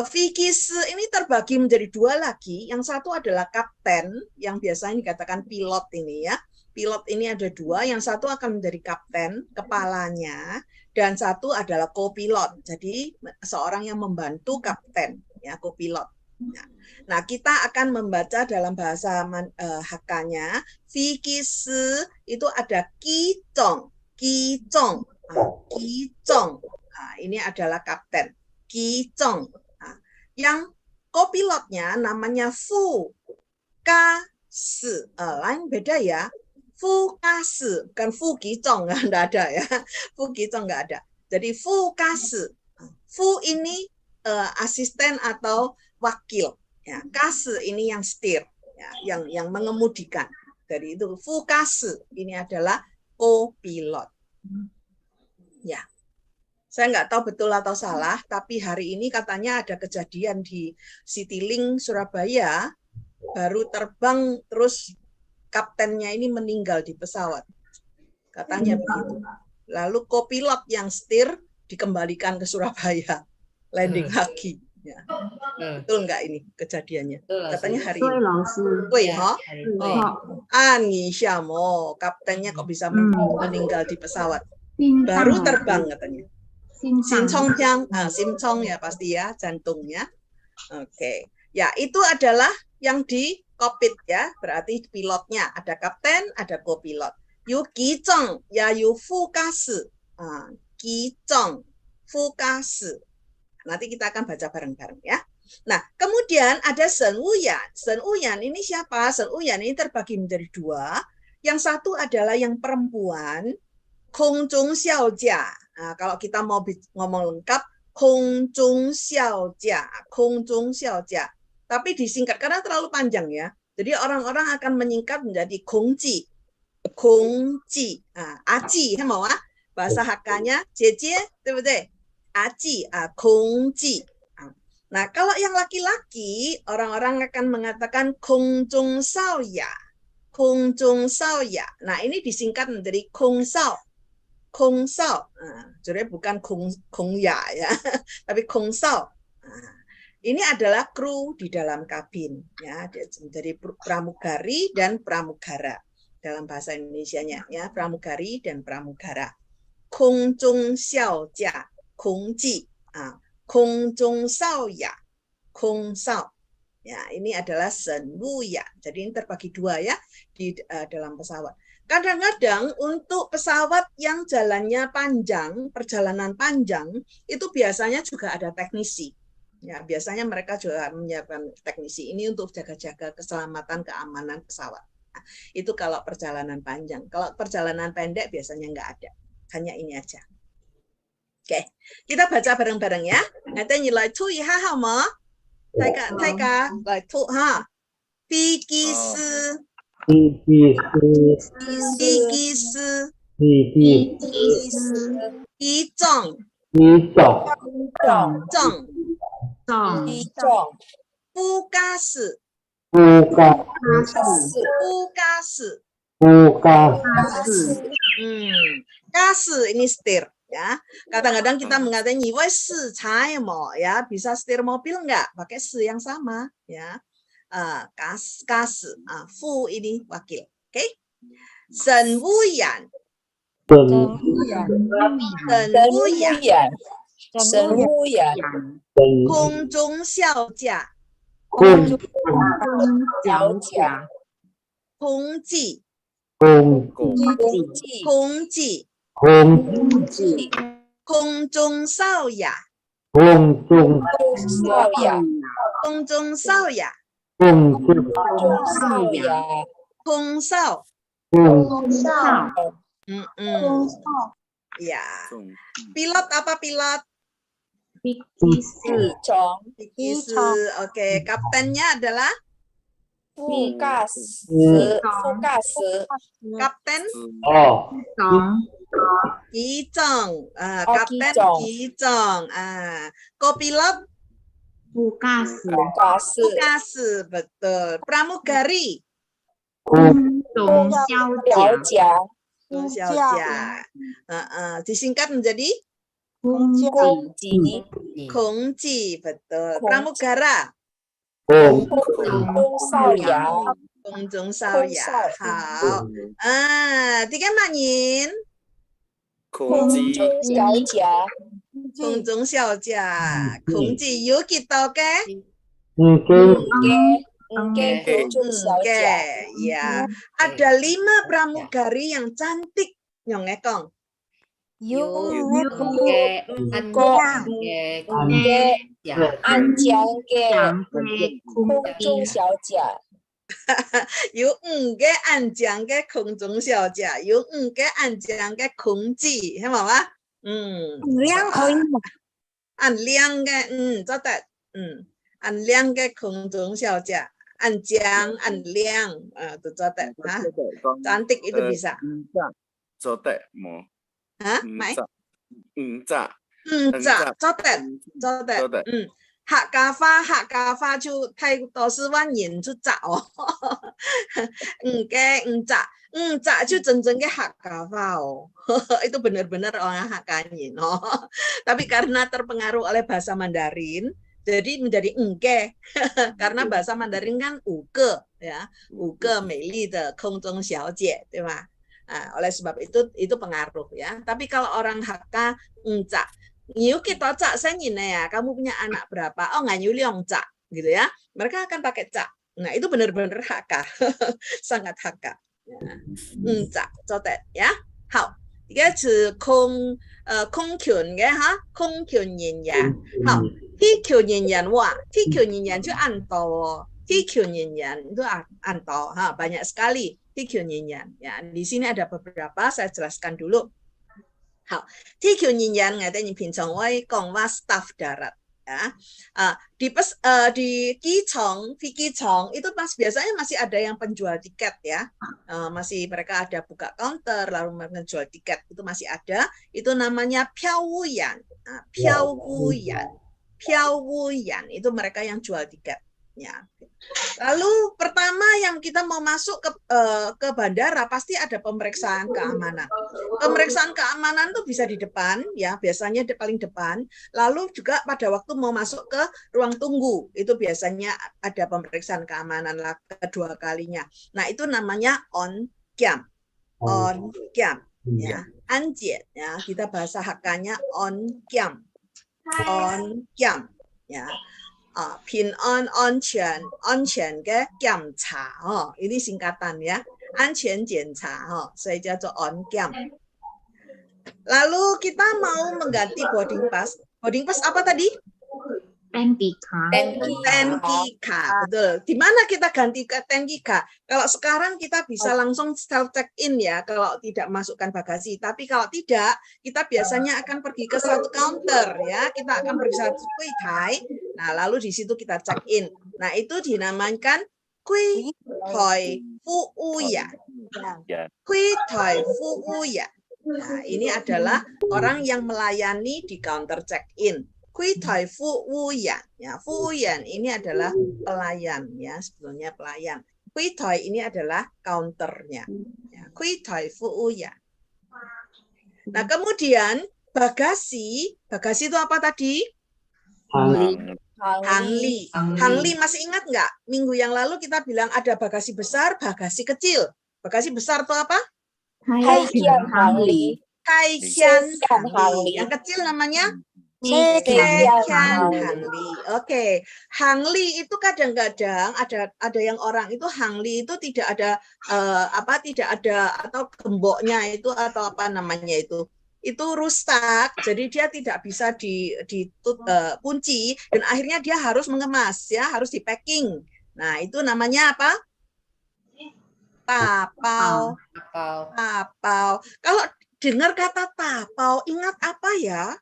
Speaker 4: Fiki Si ini terbagi menjadi dua lagi. Yang satu adalah kapten, yang biasanya dikatakan pilot ini ya. Pilot ini ada dua, yang satu akan menjadi kapten, kepalanya, dan satu adalah co-pilot. Jadi seorang yang membantu kapten, ya, co-pilot. Nah, kita akan membaca dalam bahasa Hakka-nya. Fiki Si itu ada Ki Zhong. Ki Zhong. Ki Zhong. Ini adalah kapten. Ki Zhong. Yang co-pilotnya namanya Fu Ka Si. Lain beda ya. Fu Ka Si. Bukan Fu Ki Zhong. Nggak ada ya. Fu Ki Zhong nggak ada. Jadi Fu Ka Si. Fu ini asisten atau wakil, ya. Kase ini yang setir, ya, yang mengemudikan. Dari itu Fu Kase ini adalah co-pilot. Ya, saya nggak tahu betul atau salah, tapi hari ini katanya ada kejadian di Citylink Surabaya, baru terbang terus kaptennya ini meninggal di pesawat, katanya begitu. Lalu co-pilot yang setir dikembalikan ke Surabaya, landing lagi. Ya. Betul nggak ini kejadiannya? Katanya hari ini. Wih, kaptennya kok bisa meninggal di pesawat. Baru terbang katanya. Simcong ya pasti ya, jantungnya. Oke. Ya, itu adalah yang di kokpit ya, berarti pilotnya ada kapten, ada co-pilot. Yu Ki Zhong ya Yu Fu Ka Si. Ki Zhong Fukasi. Nanti kita akan baca bareng-bareng ya. Nah, kemudian ada Shen Wuyan. Shen Wuyan ini siapa? Shen Wuyan ini terbagi menjadi dua. Yang satu adalah yang perempuan, Kong Zhong Xiao Jia. Nah, kalau kita mau ngomong lengkap, Kong Zhong Xiao Jia, Kong Zhong Xiao Jia. Tapi disingkat karena terlalu panjang ya. Jadi orang-orang akan menyingkat menjadi Kongji. Kongji. Aji, bahasa Hakka-nya Jie, Aji, Kongji. Nah, kalau yang laki-laki, orang-orang akan mengatakan Kong Zhong Sao Ya. Kong Zhong Sao Ya. Nah, ini disingkat menjadi Kong Sao. Kong Sao. Jadi bukan Kong Ya ya, tapi Kong Sao. Ini adalah kru di dalam kabin ya, dari pramugari dan pramugara dalam bahasa Indonesianya ya, pramugari dan pramugara. Kong Zhong Xiao Jia, Kong Ji, Kong Zhong Sao Ya, Kong Sao. Ya, ini adalah Shen Wuyan. Jadi ini terbagi dua ya di dalam pesawat. Kadang-kadang untuk pesawat yang jalannya panjang, perjalanan panjang, itu biasanya juga ada teknisi. Ya, biasanya mereka juga menyiapkan teknisi ini untuk jaga-jaga keselamatan, keamanan pesawat. Nah, itu kalau perjalanan panjang. Kalau perjalanan pendek biasanya nggak ada. Hanya ini aja. Oke, kita baca bareng-bareng ya. Nanti nilai tu ya, hama. Taika, lai tu ha. Pigi si. Gas ini setir ya. Kadang-kadang kita mengatakan ya, bisa setir mobil enggak pakai se yang sama ya. Gas fu ini wakil. Oke. Shen Wuyan. Kong Zhong Xiao Jia. Kong Ji. Kong Zhong Sao Ya. Kong Sao. Ya. Pilot apa pilot?
Speaker 5: Piki
Speaker 4: Oke, kaptennya adalah Kapten Ki Zhong. Kapten Ki Zhong. Kopilot Fukasi, betul. Pramugari
Speaker 6: Dong Xiao Jia.
Speaker 4: Disingkat menjadi Kongji, betul. Pramugara Kong Zhong Sao Ya. Hao. Tiga manyin. Kong Zhong Xiao Jia. Kongji yu kita ke? Ya. Ada 5 pramugari yang cantik, Nyong Ekong. Cantik itu bisa. Hah? Mai? Cotet. Hak kafa 就泰都是万人出找哦。就真正嘅hak kafa oh. Itu benar-benar orang Hakkanin oh. Tapi karena terpengaruh oleh bahasa Mandarin, jadi menjadi engke. Karena bahasa Mandarin kan uke ya, uke Mei de Kong Zhong Xiao Jie, 对吧? Oleh sebab itu pengaruh ya. Tapi kalau orang Hakka engca, Niu kita cak senyina ya, kamu punya anak berapa? Oh nggak nyuliong cak, gitu ya. Mereka akan pakai cak. Nah itu benar-benar Hakka, sangat Hakka. Cak, cotet ya. Hao, 一个是空空权嘅哈，空权人员。好，T 权人员哇，T 权人员就按道哦，T 权人员itu antau ha, banyak sekali T 权人员ya. Di sini ada beberapa, saya jelaskan dulu. 好，T 權人員我哋平常會講話 staff darat ya. Di機場itu biasanya masih ada yang penjual tiket ya. Masih mereka ada buka counter lalu menjual tiket itu masih ada. Itu namanya 票务员. 票务员 itu mereka yang jual tiket ya. Lalu pertama yang kita mau masuk ke bandara pasti ada pemeriksaan keamanan. Pemeriksaan keamanan tuh bisa di depan ya, biasanya di paling depan. Lalu juga pada waktu mau masuk ke ruang tunggu itu biasanya ada pemeriksaan keamanan lah kedua kalinya. Nah itu namanya on cam ya, anjir ya, kita bahasa Hakka-nya on cam ya. Pin on onchen ke kiểm查 ini singkatan ya, 安全检查 所以叫做 on cam. Lalu kita mau mengganti boarding pass apa tadi?
Speaker 6: Tanki card.
Speaker 4: Betul. Di mana kita ganti ke tanki card? Kalau sekarang kita bisa langsung self check in ya kalau tidak masukkan bagasi. Tapi kalau tidak, kita biasanya akan pergi ke satu counter ya. Kita akan pergi satu quay. Nah, lalu di situ kita check in. Nah, itu dinamakan quay thoi fu ya. Quay thoi fu ya. Nah, ini adalah orang yang melayani di counter check in. Kui Thai Fu Wuyan, ya Fu Wuyan ini adalah pelayan ya, sebetulnya pelayan. Kui Thai ini adalah counternya. Ya, Kui Thai Fu Wuyan. Nah kemudian bagasi itu apa tadi? Hangli masih ingat nggak? Minggu yang lalu kita bilang ada bagasi besar, bagasi kecil. Bagasi besar itu apa?
Speaker 5: Haikian Hangli.
Speaker 4: Yang kecil namanya? Hangli. Oke. Hangli itu kadang-kadang ada yang orang itu hangli itu tidak ada atau gemboknya itu atau apa namanya itu rusak, jadi dia tidak bisa dikunci dan akhirnya dia harus mengemas ya, harus di packing. Nah itu namanya apa? Tapau. Kalau dengar kata tapau ingat apa ya?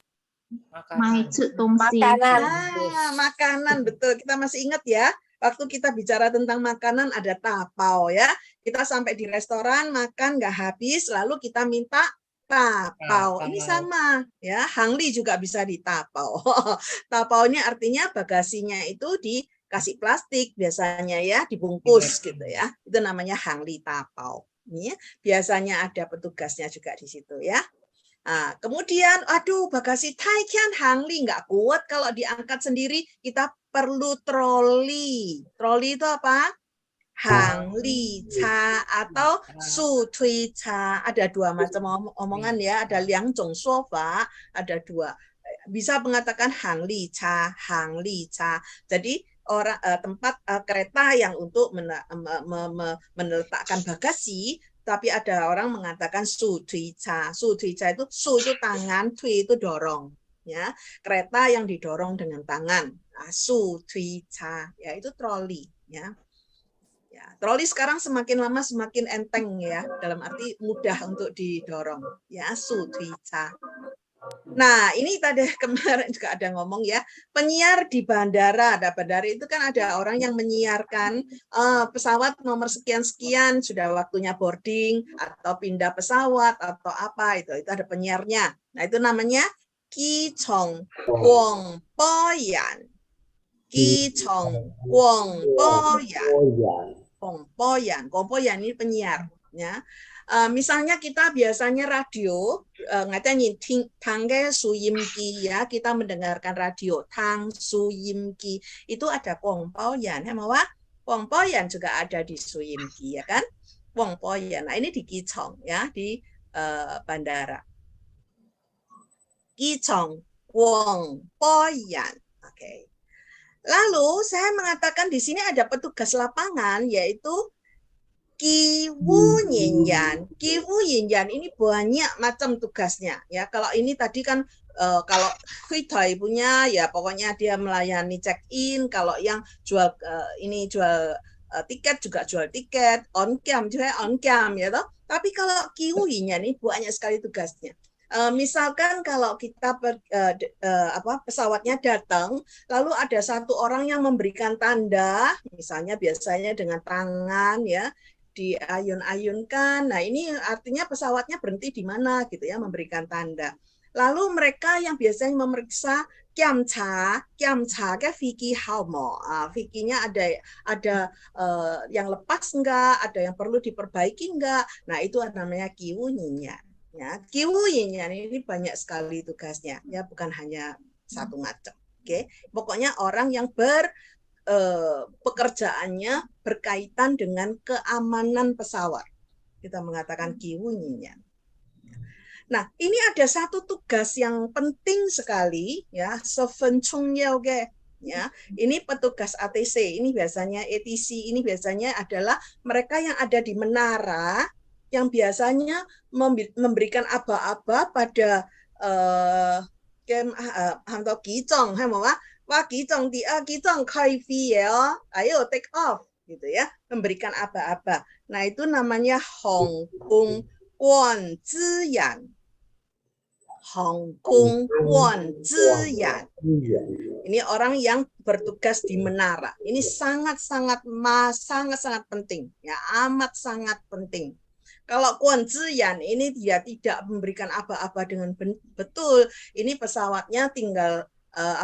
Speaker 4: Makanan, betul. Kita masih ingat ya, waktu kita bicara tentang makanan ada tapau ya. Kita sampai di restoran makan nggak habis, lalu kita minta tapau. Ini sama ya, hangli juga bisa ditapau. Tapaunya artinya bagasinya itu dikasih plastik biasanya ya, dibungkus gitu ya. Itu namanya hangli tapau. Ini biasanya ada petugasnya juga di situ ya. Nah, kemudian, aduh, bagasi Taikian Hangli nggak kuat kalau diangkat sendiri, kita perlu troli. Troli itu apa? Hangli Cha atau Su Tui Cha. Ada dua macam omongan ya, ada Liang Zhong Shuofa, ada dua. Bisa mengatakan Hangli Cha. Jadi tempat kereta yang untuk meletakkan bagasi. Tapi ada orang mengatakan su tui cha. Su tui cha itu su itu tangan, tui itu dorong. Ya, kereta yang didorong dengan tangan. Nah, su tui cha, ya itu troli. Ya, troli sekarang semakin lama semakin enteng ya, dalam arti mudah untuk didorong. Ya, su tui cha. Nah, ini tadi kemarin juga ada ngomong ya, penyiar di bandara. Ada bandara itu kan ada orang yang menyiarkan pesawat nomor sekian-sekian sudah waktunya boarding atau pindah pesawat atau apa itu ada penyiarnya. Nah, itu namanya Ki Chong Guang Boyan. Ki Chong Guang Boyan. Guang Boyan ini penyiar ya. Misalnya kita biasanya radio, ngatanya tangge suyimki ya, kita mendengarkan radio tang suyimki itu ada Guangbaoyan, wa Guangbaoyan juga ada di suyimki ya kan, Guangbaoyan. Nah ini di Kichong ya, di bandara. Kichong Guangbaoyan. Oke. Lalu saya mengatakan di sini ada petugas lapangan yaitu Kiwu Yinyan. Kiwu Yinyan ini banyak macam tugasnya ya. Kalau ini tadi kan kalau Huidai punya ya pokoknya dia melayani check in. Kalau yang jual ini jual tiket juga jual tiket, on cam juga on cam ya toh. Tapi kalau Kiwu Yinyan ini banyak sekali tugasnya. Misalkan kalau kita pesawatnya datang, lalu ada satu orang yang memberikan tanda, misalnya biasanya dengan tangan ya, diayun-ayunkan. Nah ini artinya pesawatnya berhenti di mana gitu ya, memberikan tanda. Lalu mereka yang biasanya memeriksa kiamcha ke Vicky Haumo. Vicky-nya ada yang lepas enggak, ada yang perlu diperbaiki enggak. Nah itu namanya Kiwu Yinyan. Ya, Kiwu Yinyan ini banyak sekali tugasnya, ya bukan hanya satu macam. Oke, pokoknya orang yang pekerjaannya berkaitan dengan keamanan pesawat. Kita mengatakan Kiwu Yinyan. Nah, ini ada satu tugas yang penting sekali ya, ya. Ini petugas ATC, ini biasanya ATC, ini biasanya adalah mereka yang ada di menara yang biasanya memberikan aba-aba pada hanto kijong, wah kijong kai fi ya, ayo take off gitu ya, memberikan aba-aba. Nah, itu namanya Hong Kong Guan Ziyan. Hong Kong Guan Ziyan. Ini orang yang bertugas di menara. Ini sangat-sangat penting ya, amat sangat penting. Kalau Guan Ziyan ini dia tidak memberikan aba-aba dengan betul. Ini pesawatnya tinggal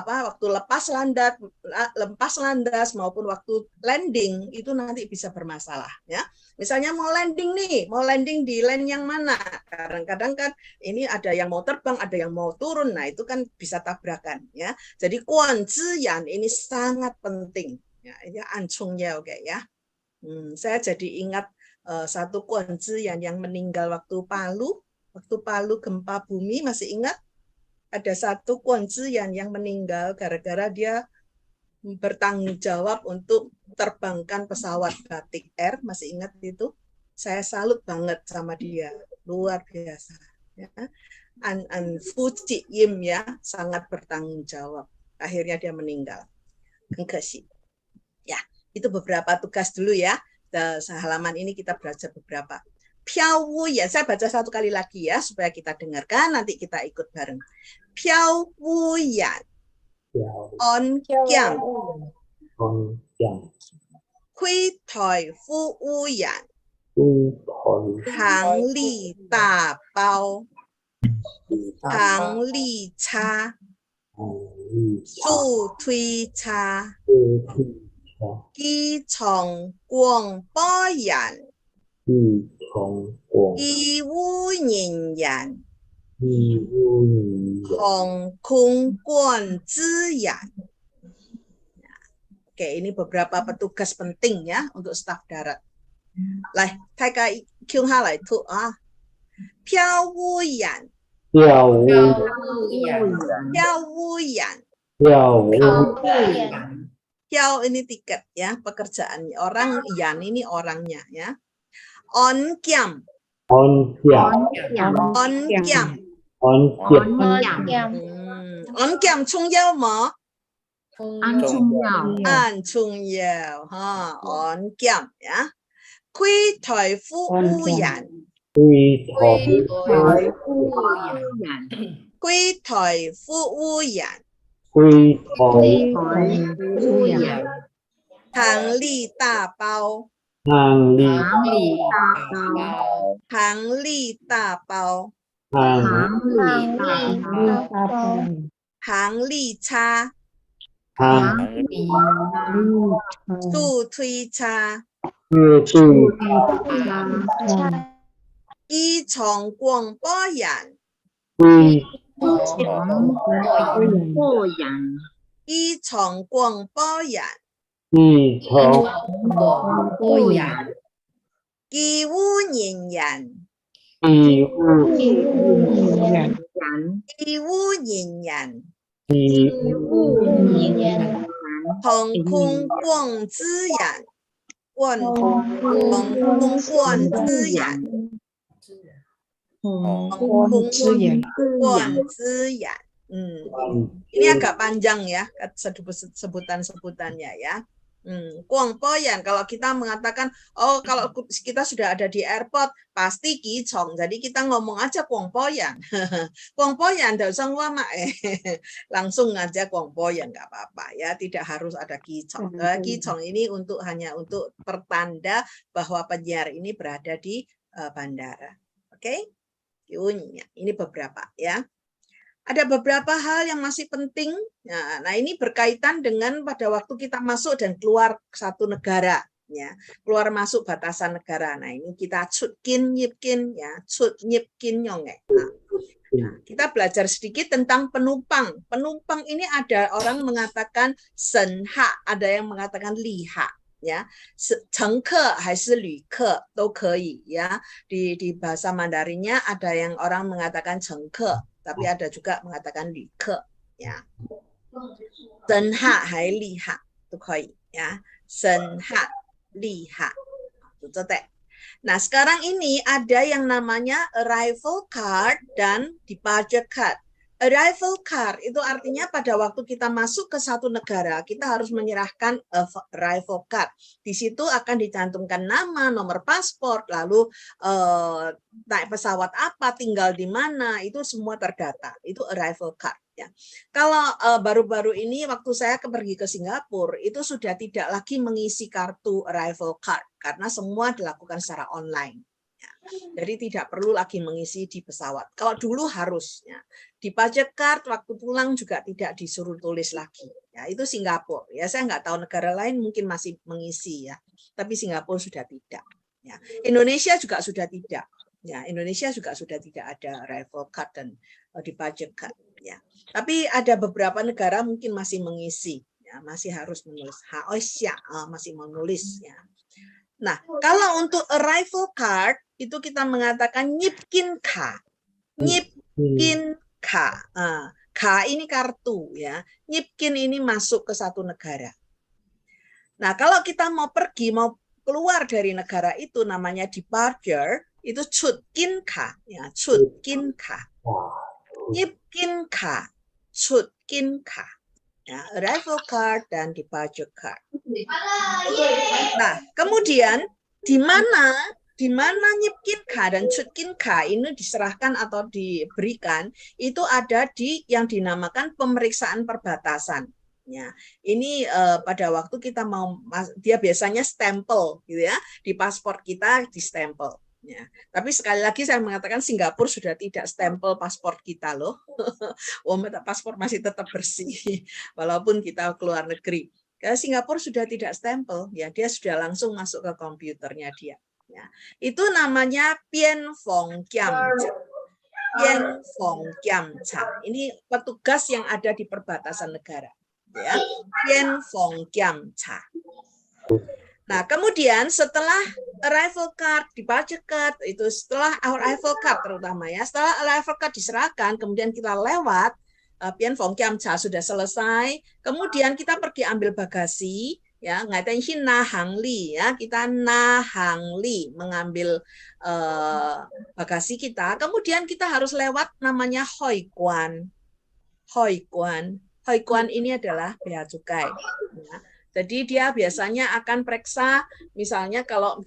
Speaker 4: waktu lepas landas maupun waktu landing itu nanti bisa bermasalah ya. Misalnya mau landing di land yang mana? Kadang-kadang kan ini ada yang mau terbang, ada yang mau turun. Nah, itu kan bisa tabrakan ya. Jadi Guan Ziyan ini sangat penting ya. Ini ancungnya oke ya. Saya jadi ingat satu Guan Ziyan yang meninggal waktu Palu gempa bumi, masih ingat? Ada satu Guan Ziyan yang meninggal gara-gara dia bertanggung jawab untuk terbangkan pesawat Batik Air, masih ingat itu? Saya salut banget sama dia, luar biasa. Ya. An Fuji Yim ya, sangat bertanggung jawab. Akhirnya dia meninggal. Kasih. Ya, itu beberapa tugas dulu ya. Halaman ini kita belajar beberapa. Piawu ya, saya baca satu kali lagi ya supaya kita dengarkan, nanti kita ikut bareng. Piawu ya. On kiam. Hui toi fu wu yan. Hang li da bao. Hang li cha. Su tui cha. Gi chong guang bo yan. Yi wu yin yan. Hong Kong Guan Ziyan. Oke, ini beberapa petugas penting ya untuk staf darat. Lai, Taika Kyung Ha lai tu Piao Wu Yan. Piao Wu Yan. Piao ini tiket ya, pekerjaannya. Orang Yan ini orangnya ya. On kiam. On kiam. On kiam chung yao mo? An chung yao. On kiam ya. Kui toi fu wu yan. Kui toi fu wu yan. Hang li da bao. Hang li da bao. Hang li cha. Su tui cha. Yi chong guang bo yan. Yi chong guang bo yan. Gi wu yin yan. Gi wu yin yan. Hong Kong Guang Ziyan. 问空观之眼，空观之眼。Ini agak panjang ya sebutan-sebutannya ya. Guangboyan, kalau kita mengatakan, oh kalau kita sudah ada di airport, pasti Gicong. Jadi kita ngomong aja Guangboyan. Guangboyan, langsung aja Guangboyan, nggak apa-apa ya. Tidak harus ada Gicong. Gicong ini hanya untuk pertanda bahwa penyiar ini berada di bandara. Oke? Ini beberapa ya. Ada beberapa hal yang masih penting. Nah, ini berkaitan dengan pada waktu kita masuk dan keluar satu negara, ya, keluar masuk batasan negara. Nah, ini kita chutkin, nyipkin, ya, chut, nyipkin, nyonge. Nah, kita belajar sedikit tentang penumpang. Penumpang ini ada orang mengatakan senha, ada yang mengatakan liha. Ya, 乘客还是旅客都可以ya. Di bahasa Mandarinnya ada yang orang mengatakan 乘客 tapi ada juga mengatakan 旅客 ya. 真哈还厉害都可以 ya. 真哈厉害 Nah, sekarang ini ada yang namanya arrival card dan departure card. Arrival card itu artinya pada waktu kita masuk ke satu negara, kita harus menyerahkan arrival card. Di situ akan dicantumkan nama, nomor paspor, lalu naik pesawat apa, tinggal di mana, itu semua terdata. Itu arrival card. Ya. Kalau baru-baru ini waktu saya pergi ke Singapura, itu sudah tidak lagi mengisi kartu arrival card, karena semua dilakukan secara online. Jadi tidak perlu lagi mengisi di pesawat. Kalau dulu harusnya di pajak card waktu pulang juga tidak disuruh tulis lagi. Ya, itu Singapura. Ya, saya nggak tahu negara lain mungkin masih mengisi ya, tapi Singapura sudah tidak. Ya, Indonesia juga sudah tidak. Ya, Indonesia juga sudah tidak ada arrival card dan di pajak card. Ya, tapi ada beberapa negara mungkin masih mengisi. Ya, masih harus menulis. Masih menulis. Ya. Nah, kalau untuk arrival card itu kita mengatakan nyipkin ka. Nyipkin ka. Ka ini kartu ya. Nyipkin ini masuk ke satu negara. Nah, kalau kita mau pergi, mau keluar dari negara itu namanya departure, itu chutkin ka ya, chutkin ka. Nyipkin ka, chutkin ka. Ya, arrival card dan departure card. Nah, kemudian di mana nyipkin ka dan chutkin ka ini diserahkan atau diberikan itu ada di yang dinamakan pemeriksaan perbatasan. Ya, ini pada waktu kita mau dia biasanya stempel gitu ya, di paspor kita di stempel. Ya. Tapi sekali lagi saya mengatakan Singapura sudah tidak stempel paspor kita loh. Paspor masih tetap bersih walaupun kita keluar negeri. Singapura sudah tidak stempel, ya dia sudah langsung masuk ke komputernya dia. Ya. Itu namanya Pian Fong Kiam Cha. Pian Fong Kiam Cha. Ini petugas yang ada di perbatasan negara. Ya. Pian Fong Kiam Cha. Nah, kemudian setelah arrival card, departure card, itu setelah arrival card terutama ya, setelah arrival card diserahkan, kemudian kita lewat, Pian Fong Kiam Cha sudah selesai, kemudian kita pergi ambil bagasi, ya, ngatain hin na hang li, ya, kita na hang li, mengambil bagasi kita, kemudian kita harus lewat namanya hoi guan. Hoi guan. Hoi guan ini adalah bea cukai. Ya. Jadi dia biasanya akan periksa, misalnya kalau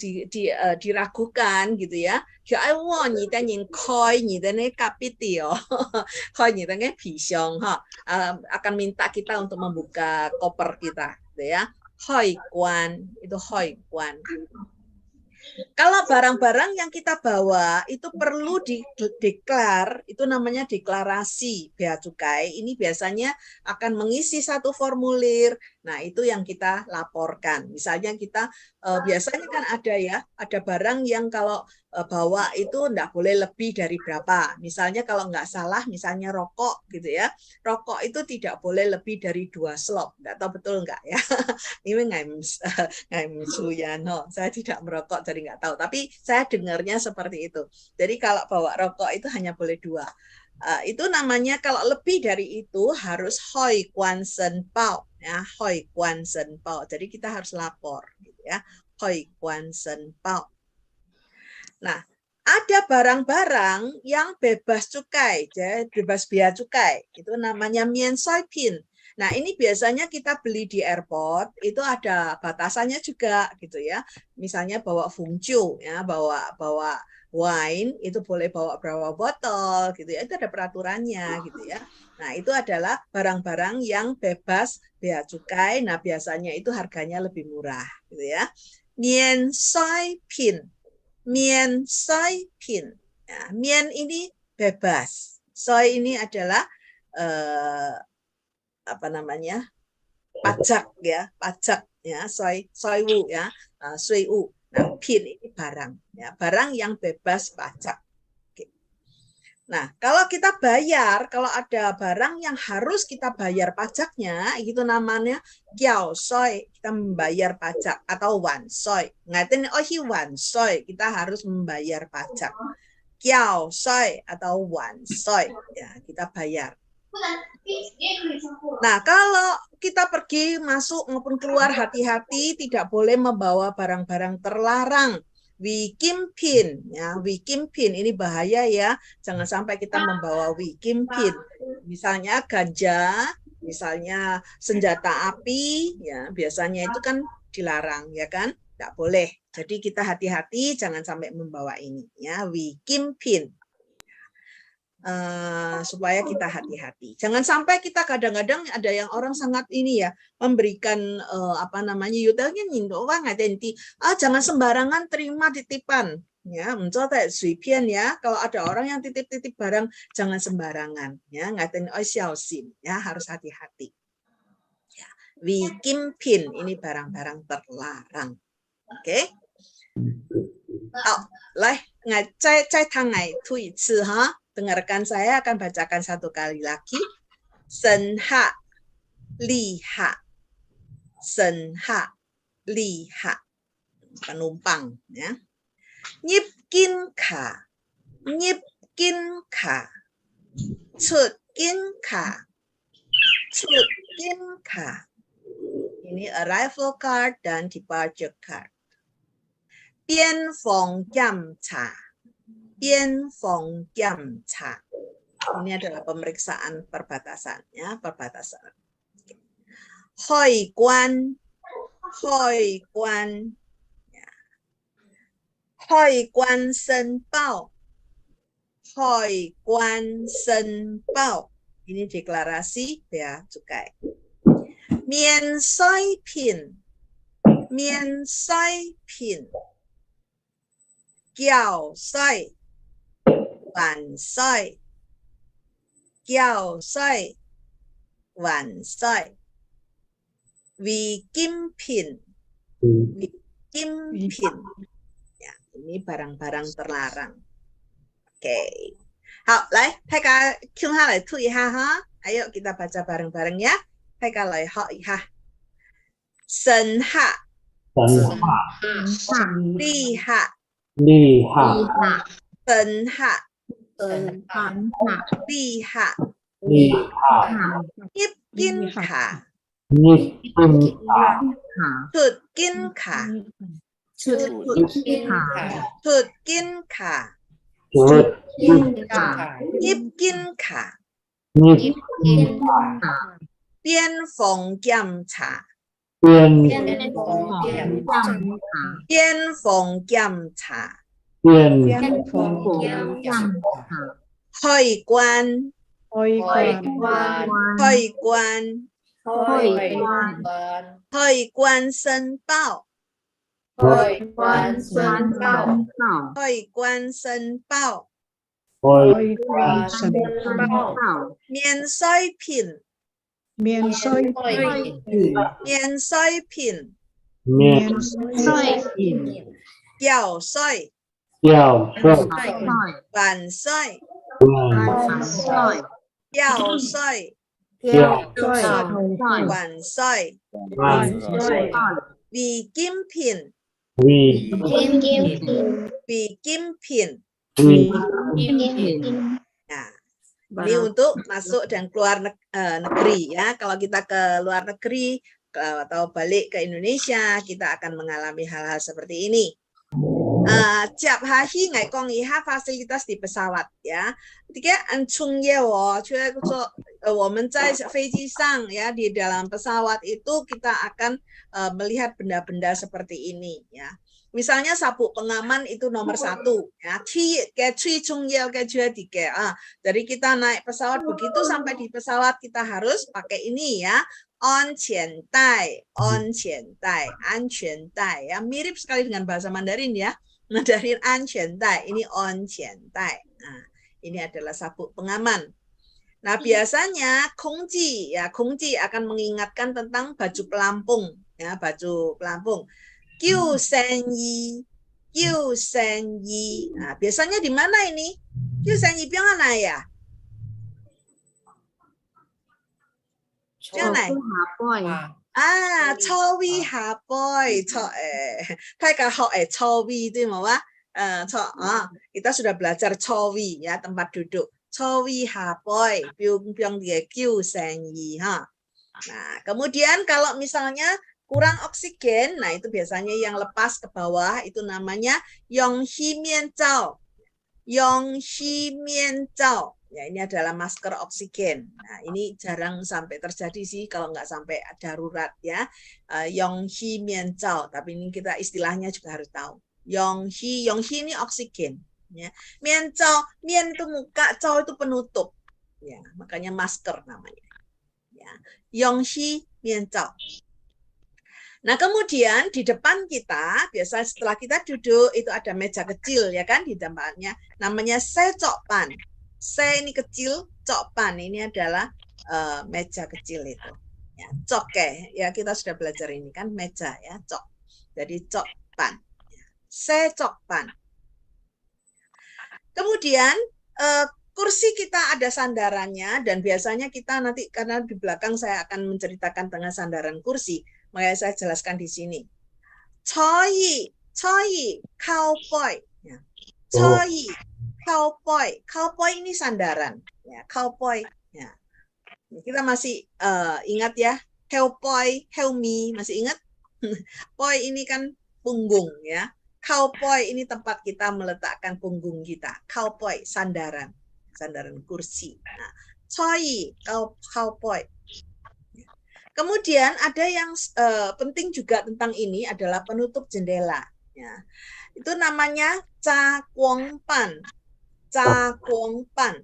Speaker 4: diragukan gitu ya, akan minta kita untuk membuka koper kita, gitu ya. Hoi guan, itu hoi guan. Kalau barang-barang yang kita bawa itu perlu dideklar, itu namanya deklarasi bea cukai. Ini biasanya akan mengisi satu formulir. Nah, itu yang kita laporkan. Misalnya kita biasanya kan ada barang yang kalau bawa itu enggak boleh lebih dari berapa. Misalnya kalau nggak salah, misalnya rokok gitu ya. Rokok itu tidak boleh lebih dari 2 slop. Enggak tahu betul enggak ya. Ini saya tidak merokok jadi nggak tahu. Tapi saya dengarnya seperti itu. Jadi kalau bawa rokok itu hanya boleh 2. Itu namanya kalau lebih dari itu harus hoi guan sen pao ya, hoi guan sen pao. Jadi kita harus lapor gitu ya. hoi guan sen bao. Nah, ada barang-barang yang bebas cukai, jadi bebas bea cukai. Itu namanya mian soi pin. Nah, ini biasanya kita beli di airport, itu ada batasannya juga gitu ya. Misalnya bawa fungcu ya, bawa wine itu boleh bawa berapa botol gitu ya. Itu ada peraturannya gitu ya. Nah, itu adalah barang-barang yang bebas bea cukai. Nah, biasanya itu harganya lebih murah gitu ya. Mian soi pin. Mian soi pin. Ya, mian ini bebas. Soi ini adalah apa namanya? Pajak ya, pajak ya, soi wu ya, sui wu. Nah, pin ini barang ya, barang yang bebas pajak. Nah, kalau kita bayar, kalau ada barang yang harus kita bayar pajaknya, itu namanya kiao soi, kita membayar pajak, atau wan soi. Ngatain oh wan soi, kita harus membayar pajak. Kiao soi atau wan soi, ya kita bayar. Nah, kalau kita pergi masuk maupun keluar hati-hati, tidak boleh membawa barang-barang terlarang. Wikimpin, ya, wikimpin ini bahaya ya. Jangan sampai kita membawa wikimpin. Misalnya ganja, misalnya senjata api, ya biasanya itu kan dilarang, ya kan? Tidak boleh. Jadi kita hati-hati, jangan sampai membawa ini, ya, wikimpin. Supaya kita hati-hati. Jangan sampai kita kadang-kadang ada yang orang sangat ini ya memberikan apa namanya yutelnya nyindo wang adenti. Jangan sembarangan terima titipan ya, mencoba suipian ya. Kalau ada orang yang titip-titip barang jangan sembarangan ya, ngatain oh xiaoxin ya, harus hati-hati. Ya, wikimpin ini barang-barang terlarang. Oke. Lai ngai cai tangai tu ici ha. Dengarkan, saya akan bacakan satu kali lagi. Senha, liha, senha, liha, penumpang. Ya. Nyipkin ka, nyipkin ka, cutkin ka, cutkin ka. Ini arrival card dan departure card. Bian fong jam cha. Bian fong jam cha. Ini adalah pemeriksaan perbatasan, ya, perbatasan. Hoi guan, hoi guan, hoi guan sen bao, hoi guan sen bao. Ini deklarasi bea cukai. Mian soi pin, mian soi pin, kiao soi. Wan soi, kiao soi, wan soi, wikimpin, wikimpin. Ya, ini barang-barang terlarang. Oke. Hao, lai, Taika kyung ha lai tu ha ha. Ayo kita baca bareng-bareng ya. Taika lai hao ha. Sen ha, li ha,
Speaker 3: li ha,
Speaker 4: sen ha. 厉害，
Speaker 3: 厉害，
Speaker 4: 一斤卡，
Speaker 3: 一斤卡，
Speaker 4: 出斤卡，
Speaker 6: 出金卡，
Speaker 4: 出斤卡，
Speaker 3: 出
Speaker 6: 金卡，
Speaker 4: 一斤卡，
Speaker 3: 一
Speaker 6: 金卡，
Speaker 4: 边防检查，
Speaker 3: 边
Speaker 6: 防检查，
Speaker 4: 边防检查。
Speaker 3: 边
Speaker 6: 防检查，
Speaker 4: 海关，
Speaker 2: 海關，
Speaker 4: 海關，
Speaker 2: 海關，
Speaker 4: 海關申報，
Speaker 2: 海關申報，
Speaker 4: 海關申報，
Speaker 3: 會
Speaker 2: 申報，
Speaker 4: 免稅品，
Speaker 2: 免稅品，
Speaker 4: 免稅品，
Speaker 3: 免
Speaker 6: 稅品，
Speaker 4: 繳稅，
Speaker 3: 繳稅，
Speaker 4: 還稅，
Speaker 3: 還
Speaker 6: 稅，
Speaker 4: 繳稅，
Speaker 3: 繳
Speaker 4: 還稅，
Speaker 3: 還稅，
Speaker 4: 違禁品，
Speaker 3: 違
Speaker 4: 違禁品。
Speaker 3: 違
Speaker 4: Nah, ini untuk masuk dan keluar negeri ya. Kalau kita ke luar negeri atau balik ke Indonesia, kita akan mengalami hal-hal seperti ini. Tiap hari ngaikom iha fasilitas di pesawat ya. Ketika ya di dalam pesawat itu kita akan melihat benda-benda seperti ini ya. Misalnya sabuk pengaman itu nomor 1 ya. Jadi kita naik pesawat begitu sampai di pesawat kita harus pakai ini ya. Anquan dai ya, mirip sekali dengan bahasa Mandarin ya. Mandarin anquan dai, ini anquan dai. Nah, ini adalah sabuk pengaman. Nah, biasanya kongji ya, kongji akan mengingatkan tentang baju pelampung ya, baju pelampung. Qiu sen yi. Nah, biasanya di mana ini? Qiu sen yi biang mana ya? Cho vi hà boy, kita sudah belajar cho vi ya, tempat duduk. Cho vi hà boy, biong dia kiu sen yi ha. Nah, kemudian kalau misalnya kurang oksigen, nah itu biasanya yang lepas ke bawah itu namanya yong hi mian zhao. Yong hi mian zhao. Ya, ini adalah masker oksigen. Nah, ini jarang sampai terjadi sih kalau nggak sampai darurat ya. Yong hi mian zhao, tapi ini kita istilahnya juga harus tahu. Yong hi ini oksigen. Ya. Mian zhao, mian itu muka, zhao itu penutup. Ya, makanya masker namanya. Ya. Yong hi mian zhao. Nah, kemudian di depan kita, biasa setelah kita duduk itu ada meja kecil ya kan di tempatnya, namanya secokpan. Se ini kecil, cokpan ini adalah meja kecil itu. Ya, coke ya kita sudah belajar ini kan meja ya cok. Jadi cokpan, se cokpan. Kemudian kursi kita ada sandarannya dan biasanya kita nanti karena di belakang saya akan menceritakan tentang sandaran kursi, makanya saya jelaskan di sini. Choi, cowboy. Ya. Choi. Cowboy ini sandaran ya, cowboy ya. Kita masih ingat ya, cowboy, helmi masih ingat? Boy ini kan punggung ya. Cowboy ini tempat kita meletakkan punggung kita. Cowboy sandaran kursi. Nah, choi cowboy. Kemudian ada yang penting juga tentang ini adalah penutup jendela ya. Itu namanya ca guang pan. Ca guang pan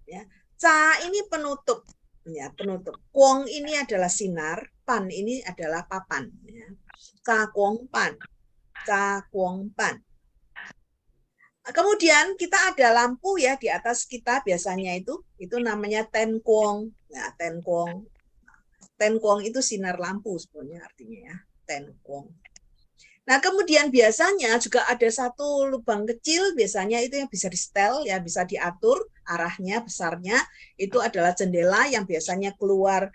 Speaker 4: ya. Ca ini penutup ya, penutup. Guang ini adalah sinar, pan ini adalah papan ya. Ca guang pan. Ca guang pan. Kemudian kita ada lampu ya di atas kita biasanya itu namanya ten guang ya, ten guang. Ten guang itu sinar lampu sebenarnya artinya ya, ten guang. Nah, kemudian biasanya juga ada satu lubang kecil, biasanya itu yang bisa di-setel, ya bisa diatur arahnya, besarnya, itu adalah jendela yang biasanya keluar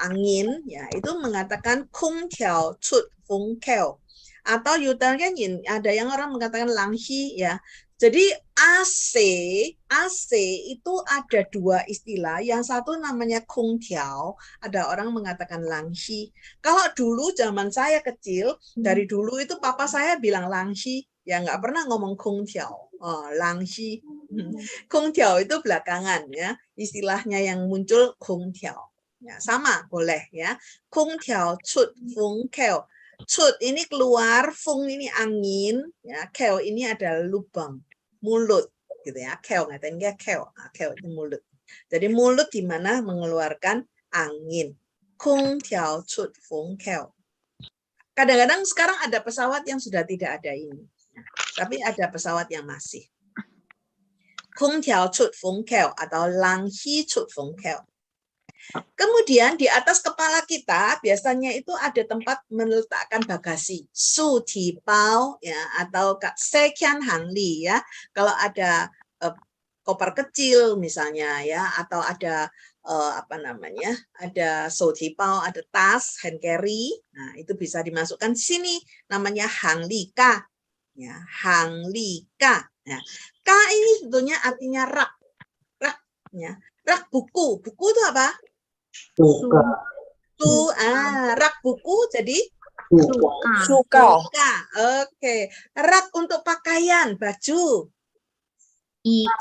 Speaker 4: angin, ya itu mengatakan kung tiao chut fung keo. Atau yudangan ada yang orang mengatakan langhi, ya. Jadi AC itu ada dua istilah, yang satu namanya kung tiao, ada orang mengatakan langhi. Kalau dulu zaman saya kecil, dari dulu itu papa saya bilang langhi, ya nggak pernah ngomong kung tiao, langhi. Kung tiao itu belakangan ya, istilahnya yang muncul kung tiao. Ya, sama boleh ya. Kung tiao chut fung keo. Chut ini keluar, fung ini angin, ya keo ini adalah lubang. Mulut gitu ya, keo ngatain dia keo itu mulut. Jadi mulut di mana mengeluarkan angin. Kung tiao chut fung keo. Kadang-kadang sekarang ada pesawat yang sudah tidak ada ini, tapi ada pesawat yang masih. Kung tiao chut fung keo atau lang hi chut fung keo. Kemudian di atas kepala kita biasanya itu ada tempat meletakkan bagasi, su ti bao ya atau sekian hangli ya. Kalau ada koper kecil misalnya ya atau ada ada su ti bao, ada tas hand carry. Nah, itu bisa dimasukkan di sini namanya hangli ka. Ya, hangli ka. Ya. Ka ini sebetulnya artinya rak. Rak ya. Rak buku. Buku itu apa? buku, rak buku jadi
Speaker 5: suka,
Speaker 4: suka. Oke. Rak untuk pakaian, baju.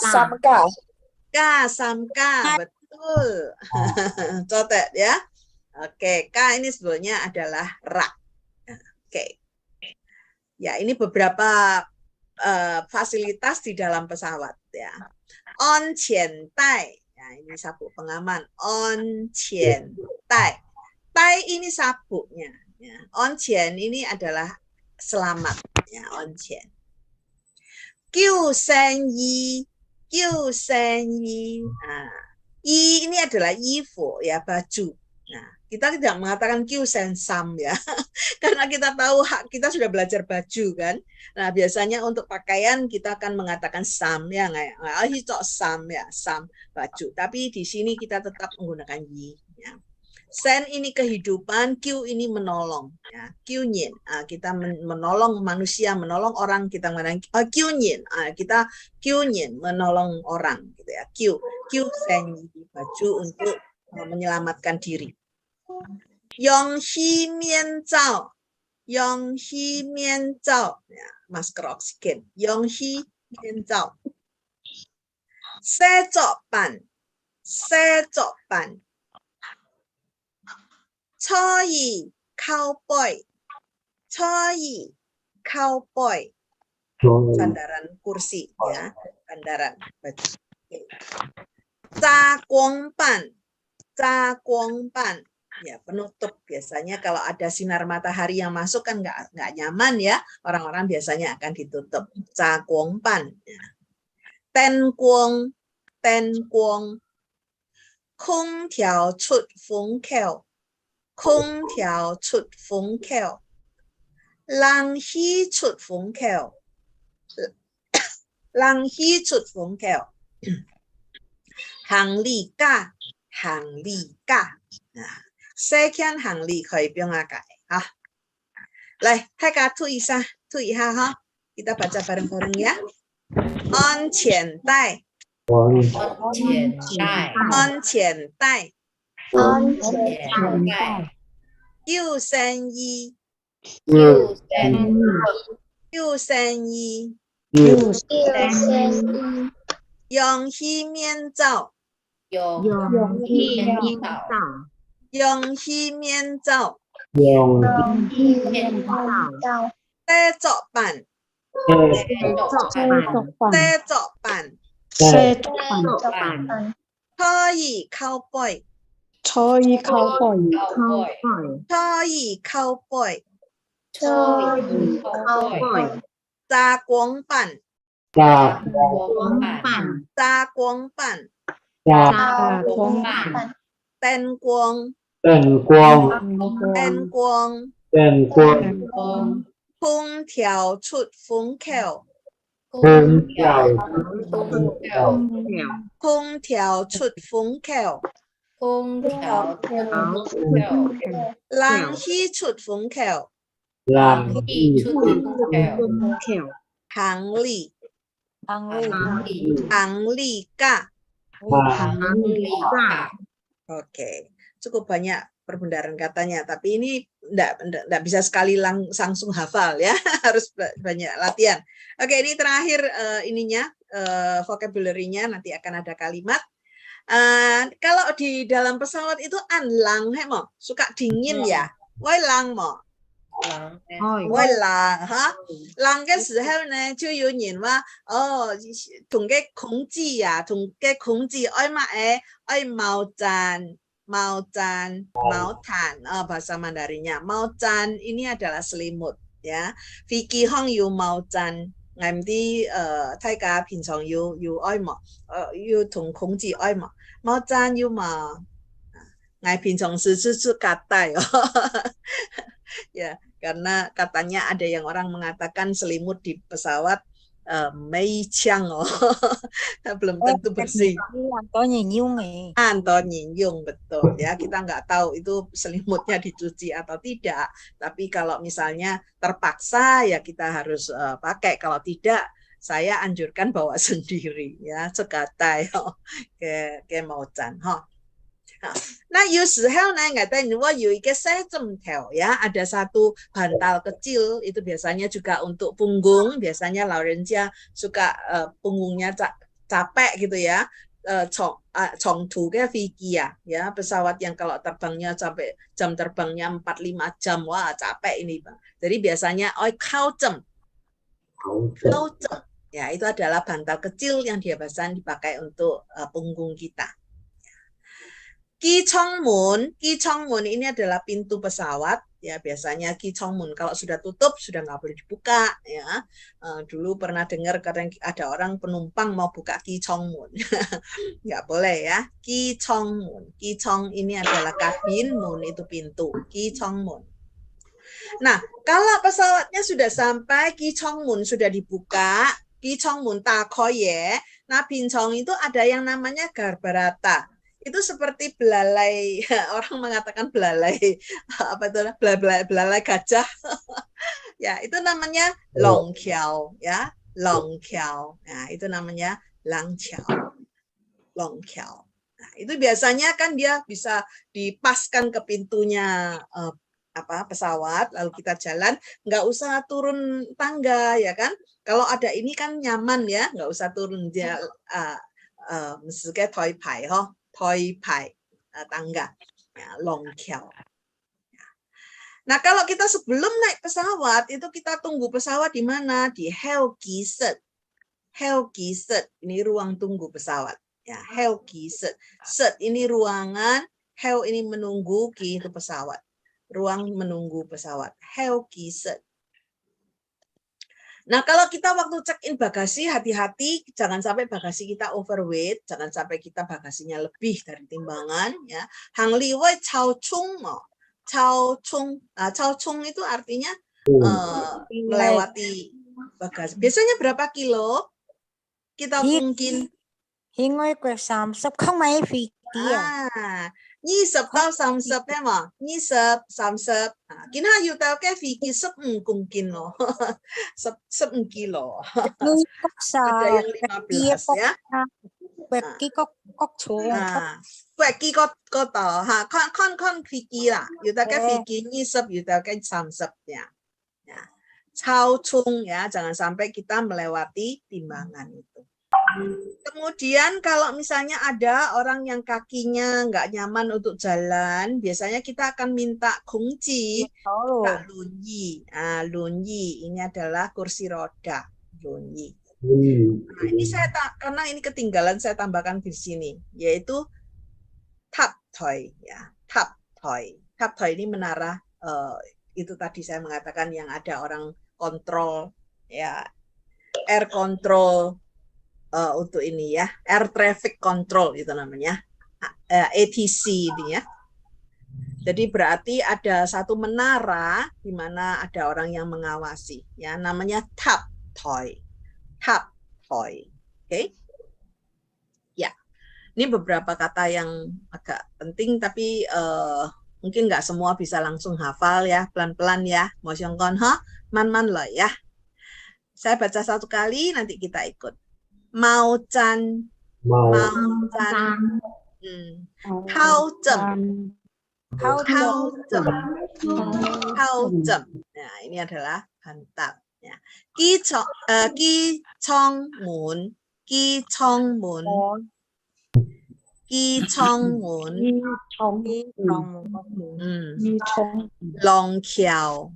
Speaker 5: samka,
Speaker 4: Samka, betul. Cotet ya. Oke, K ini sebetulnya adalah rak. Oke. Ya, ini beberapa fasilitas di dalam pesawat ya. On qian tai. Ya, ini sabuk pengaman. On qian tai. Tai ini sabuknya. Ya. On qian ini adalah selamat. Ya, on qian. Qiu sen yi. Qiu sen yi. Yi ini adalah yifu ya, baju. Nah, kita tidak mengatakan Q sen sam ya, karena kita tahu kita sudah belajar baju kan. Nah, biasanya untuk pakaian kita akan mengatakan sam ya, nggak sam ya, sam baju. Tapi di sini kita tetap menggunakan yi. Ya. Sen ini kehidupan, Q ini menolong. Ya. Q nyin, kita menolong manusia, menolong orang, kita mengatakan Q nyin, kita Q nyin menolong orang, gitu ya. Q sen yi, baju untuk menyelamatkan diri. Yong Xi Mian Zhao, Yong Xi Mian Zhao, ya, masker oksigen. Yong Xi Mian Zhao. Se zhao ban, se zhao ban. Choi cowboy, choi cowboy. Sandaran kursi ya, sandaran baju. Za guang ban, za guang ban. Ya, penutup biasanya kalau ada sinar matahari yang masuk kan nggak nyaman ya, orang-orang biasanya akan ditutup. Za guang ban. Ya. Ten guang, ten guang. Kong tiao chut feng kiao, kong tiao chut feng kiao. Lang hi chut feng kiao, lang hi chut feng kiao. Hàng ly ca, hàng ly ca. Nah. Xe khen hàng ly khởi biong agak. Lai, hai ka tu isa ha. Kita baca bareng-bareng ya. On qian dai.
Speaker 2: On qian dai.
Speaker 4: On qian dai.
Speaker 10: On qian dai.
Speaker 4: Yu sen yi.
Speaker 2: Yu sen
Speaker 4: Yu sen yi.
Speaker 10: Yu sen yi.
Speaker 4: Yong hi mian zhao.
Speaker 2: Yong
Speaker 6: hi
Speaker 2: mian
Speaker 6: mian
Speaker 2: zhao.
Speaker 6: zhao,
Speaker 4: Yong hi mian zhao.
Speaker 3: Yong
Speaker 10: hi mian zhao.
Speaker 4: Te zhao ban.
Speaker 6: se zhao ban,
Speaker 4: Te zhao ban.
Speaker 7: xe
Speaker 6: zhao ban,
Speaker 4: Choi cowboy.
Speaker 7: thôi không khỏi
Speaker 2: Cowboy.
Speaker 4: Choi cowboy.
Speaker 10: Choi
Speaker 6: cowboy,
Speaker 4: Za guang ban.
Speaker 3: Cha
Speaker 2: Guang ban.
Speaker 4: Za guang ban.
Speaker 3: cha
Speaker 10: guang ban.
Speaker 4: Ten guang.
Speaker 3: tên quang
Speaker 4: Ten guang.
Speaker 3: tên quang
Speaker 2: Guang.
Speaker 4: Kong tiao chut feng kiao.
Speaker 3: hương chào
Speaker 4: Kong tiao chut feng kiao.
Speaker 2: Kung tiao
Speaker 6: áo,
Speaker 4: Lang hi chut feng kiao.
Speaker 3: làm
Speaker 2: hi chut keo.
Speaker 6: kẹo,
Speaker 4: Hàng ly.
Speaker 5: Ang ly,
Speaker 4: Hàng ly ca.
Speaker 2: Hàng ly ca.
Speaker 4: Oke, cukup banyak perbendaharaan katanya, tapi ini enggak bisa sekali langsung hafal ya, harus banyak latihan. Oke, ini terakhir ininya vocabulary-nya, nanti akan ada kalimat. Kalau di dalam pesawat itu lang mo, suka dingin ya. Wai lang mo. Wai lang ha. Lang cái时候呢就有人話同cái空氣呀，同cái空氣愛mau jan, mau tan, bahasa Mandarinnya. Mau jan ini adalah selimut ya. Vicky Hong yu mau jan, ngamdi thay cả bình thường yu ai mà, yu同空氣愛嘛。mau jan yu ma. Ngai bình thường是kata ya. Ya, karena katanya ada yang orang mengatakan selimut di pesawat mei chang belum tentu bersih.
Speaker 5: Anto nyinyung eh.
Speaker 4: Anto nyinyung, betul ya. Kita nggak tahu itu selimutnya dicuci atau tidak. Tapi kalau misalnya terpaksa ya kita harus pakai. Kalau tidak, saya anjurkan bawa sendiri ya. Segatai ke maucan. Nah, ya, ada satu bantal kecil itu biasanya juga untuk punggung, biasanya laurenja suka punggungnya capek gitu ya. Ya, pesawat yang kalau terbangnya sampai jam terbangnya 4-5 jam, wah capek ini Bang. Jadi biasanya ya itu adalah bantal kecil yang biasanya dipakai untuk punggung kita. Ki Chongmun ini adalah pintu pesawat ya, biasanya Ki Chongmun kalau sudah tutup sudah nggak boleh dibuka ya. Dulu pernah dengar kadang ada orang penumpang mau buka Ki Chongmun nggak boleh ya. Ki Chongmun, Ki Chong ini adalah kabin, Mun itu pintu, Ki Chongmun. Nah, kalau pesawatnya sudah sampai Ki Chongmun sudah dibuka, Ki Chongmun ta koye, nah bincong itu ada yang namanya garbarata. Itu seperti belalai, orang mengatakan belalai, apa itu, belalai gajah. Ya, itu namanya longqiao ya, longqiao. Nah, itu namanya langqiao. Longqiao. Nah, itu biasanya kan dia bisa dipaskan ke pintunya pesawat, lalu kita jalan, nggak usah turun tangga ya kan. Kalau ada ini kan nyaman ya, nggak usah turun dia toy pai tangga ya, longqiao. Nah, kalau kita sebelum naik pesawat itu kita tunggu pesawat di mana? Di Helgiset. Helgiset ini ruang tunggu pesawat ya, Helgiset. Set ini ruangan, Hel ini menunggu, Ki itu pesawat. Ruang menunggu pesawat, Helgiset. Nah, kalau kita waktu check-in bagasi, hati-hati jangan sampai bagasi kita overweight, jangan sampai kita bagasinya lebih dari timbangan ya. Hang liwei cao chung mo. Cao chung. Cao chung itu artinya melewati bagasi. Biasanya berapa kilo? Kita mungkin
Speaker 7: Hingga ke 30 không mấy phi kia.
Speaker 4: 20到30啫嘛，20、30，見下要到嘅飛機15公斤咯，15 kilo。Ada yang 15 ya.
Speaker 7: Quẹt cốc chuồng.
Speaker 4: Quẹt個度嚇，看飛機啦，要到嘅飛機20，要到嘅30ya. Cao chung ya, jangan sampai kita melewati timbangan itu. Kemudian kalau misalnya ada orang yang kakinya nggak nyaman untuk jalan, biasanya kita akan minta kunci, lunyi. Lunyi ini adalah kursi roda, lunyi. Nah, ini karena ini ketinggalan saya tambahkan di sini, yaitu tap toy ya, tap toy. Tap toy ini menara itu tadi saya mengatakan yang ada orang kontrol ya, air control. Untuk ini ya, air traffic control itu namanya, ATC ini ya. Jadi berarti ada satu menara di mana ada orang yang mengawasi ya, namanya tap toy. Tap toy. Oke. Ya. Ini beberapa kata yang agak penting tapi mungkin nggak semua bisa langsung hafal ya, pelan-pelan ya. Mo xiong kon ha, man-man lo ya. Saya baca satu kali nanti kita ikut. Mau chan, Khao jem. Nah, ini adalah bantal. Ya. Ki chong mun. Long kiao.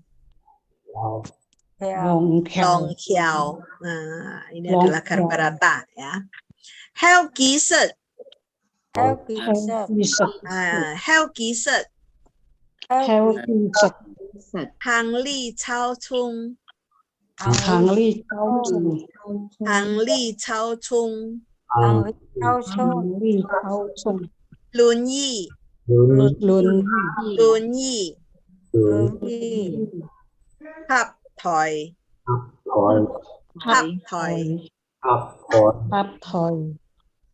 Speaker 4: Longqiao. Nah, ini adalah garbarata ya. Helgiset. Helgiset. Hang li cao chung. Lunyi. Tap toy.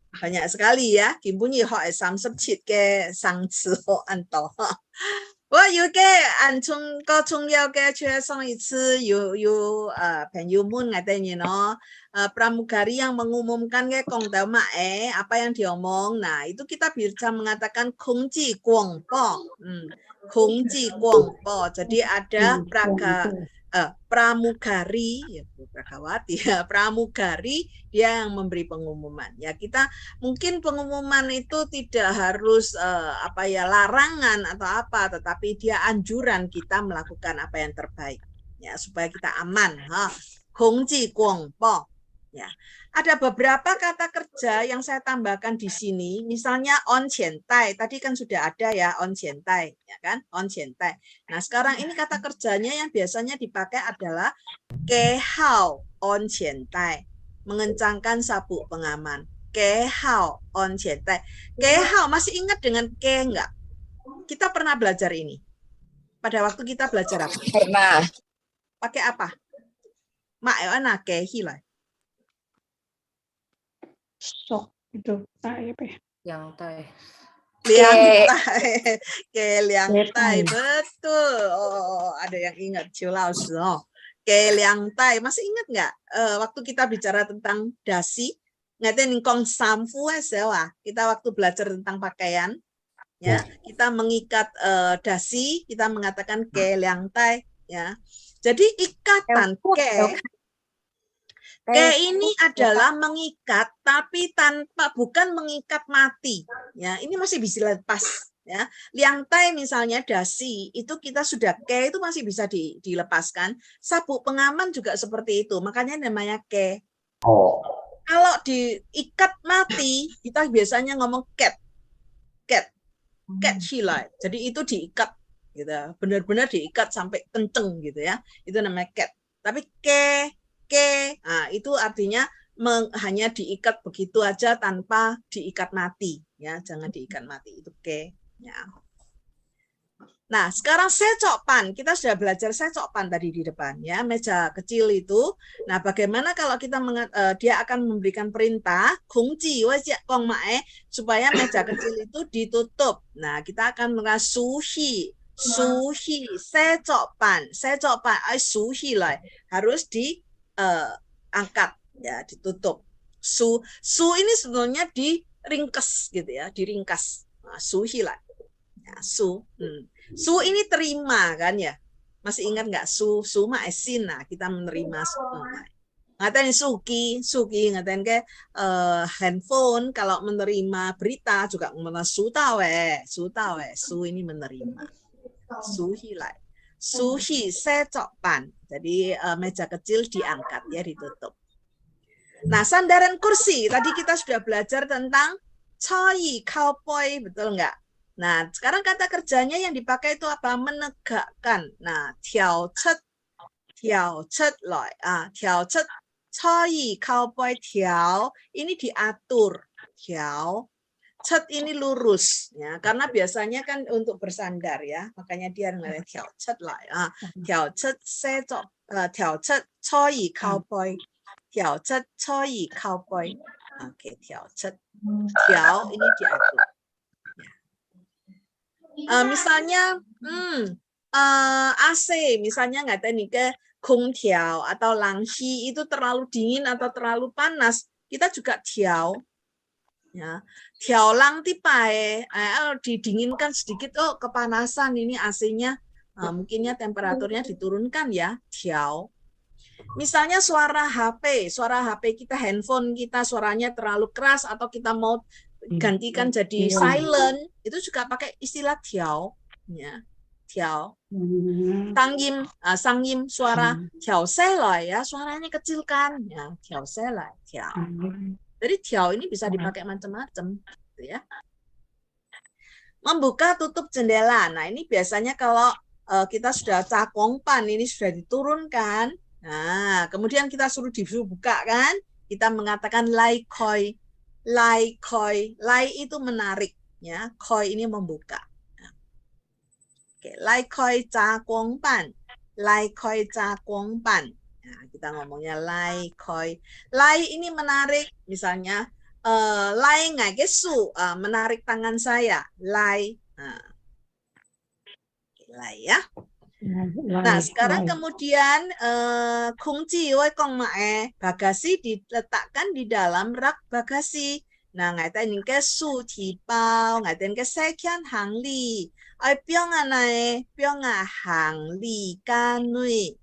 Speaker 4: Banyak sekali ya. Kim bunyi hỏi 30 ke sang词 ho an to. 我有嘅按从个重要嘅，像上一次有朋友们ngatanya no pramugari yang mengumumkan ke Kong Tao Mae apa yang diomong. Nah, itu kita bisa mengatakan Kongji Guangpo. Kongji Guangpo. Jadi ada pramugari, ya Prakawati ya, pramugari dia yang memberi pengumuman. Ya kita mungkin pengumuman itu tidak harus larangan atau apa, tetapi dia anjuran kita melakukan apa yang terbaik ya supaya kita aman. Gongji guangpo. Ya, ada beberapa kata kerja yang saya tambahkan di sini, misalnya on qiantai, tadi kan sudah ada ya on qiantai, ya kan, on qiantai. Nah, sekarang ini kata kerjanya yang biasanya dipakai adalah ke hao on qiantai, mengencangkan sabuk pengaman. Ke hao on qiantai. Ke hao masih ingat dengan ke enggak? Kita pernah belajar ini. Pada waktu kita belajar apa?
Speaker 5: Pernah.
Speaker 4: Pakai apa? Ma'ana ke hilai.
Speaker 6: Sok itu tai apa ya?
Speaker 2: Yang tai.
Speaker 4: Liang tai. Ke liang tai. Betul. Oh, ada yang ingat. Cilaus. Ke liang tai. Masih ingat nggak? Waktu kita bicara tentang dasi. Ngatain kong samfu sewa. Kita waktu belajar tentang pakaian. Ya, kita mengikat dasi. Kita mengatakan ke liang tai. Ya. Jadi ikatan ke ini adalah mengikat tapi bukan mengikat mati ya, ini masih bisa lepas ya. Liang tai misalnya dasi itu kita sudah ke itu masih bisa dilepaskan. Sabuk pengaman juga seperti itu, makanya namanya ke. Kalau diikat mati kita biasanya ngomong ket hilai, jadi itu diikat gitu, benar-benar diikat sampai kenceng gitu ya, itu namanya ket. Tapi ke nah, itu artinya hanya diikat begitu aja tanpa diikat mati ya, jangan diikat mati, itu ke ya. Nah, sekarang secokpan, kita sudah belajar secokpan tadi di depan ya, meja kecil itu. Nah, bagaimana kalau kita dia akan memberikan perintah gongji wajia kong mae supaya meja kecil itu ditutup. Nah, kita akan mengatakan suhi secokpan ai suhi lai, harus diangkat ya, ditutup. Su ini sebenarnya diringkas gitu ya, diringkas. Nah, suhi lai. Ya, su ini terima kan ya, masih ingat nggak? Su mah esin, nah kita menerima. Ngatain suki ngatain ke handphone, kalau menerima berita juga menerima su tawe, su ini menerima. Suhi lai, suhi secokpan, jadi meja kecil diangkat ya, ditutup. Nah, sandaran kursi tadi kita sudah belajar tentang choi cowboy, betul nggak? Nah, sekarang kata kerjanya yang dipakai itu apa? Menegakkan. Nah, tiao cet lai. Tiao cet, choi cowboy tiao ini diatur. Tiao cet ini lurus ya, karena biasanya kan untuk bersandar ya, makanya dia namanya tiao cet lai. Tiao cet tiao cet choi cowboy. Tiao cet choi cowboy. Oke, tiao cet. Tiao ini diatur. Misalnya AC, misalnya nggak tahu nih ke kongtiao atau langxi itu terlalu dingin atau terlalu panas, kita juga tiao ya, tiao lang tipae, didinginkan sedikit, oh kepanasan ini AC-nya, mungkinnya temperaturnya diturunkan ya, tiao. Misalnya suara HP kita, handphone kita suaranya terlalu keras atau kita mau gantikan jadi silent, itu juga pakai istilah tiao ya, tiao. Sangyim suara tiao selai ya, suaranya kecilkan ya, tiao selai, tiao. Jadi tiao ini bisa dipakai macam-macam gitu ya. Membuka tutup jendela. Nah, ini biasanya kalau kita sudah cakongpan, ini sudah diturunkan. Nah, kemudian kita suruh dibuka kan, kita mengatakan lai koi. Lai koi, lai itu menarik ya, koi ini membuka. Oke, lai koi ca guang ban, lai koi ca guang ban. Nah, kita ngomongnya lai koi. Lai ini menarik, misalnya lai ngai gesu, menarik tangan saya, lai. Lai ya. Nah, sekarang kemudian kunci woi kong mae bagasi diletakkan di dalam rak bagasi. Nah, ngai ta ning ke su ti bao, ngai ta ke sekian hang li. Ai piong anai, piong hang li kanui.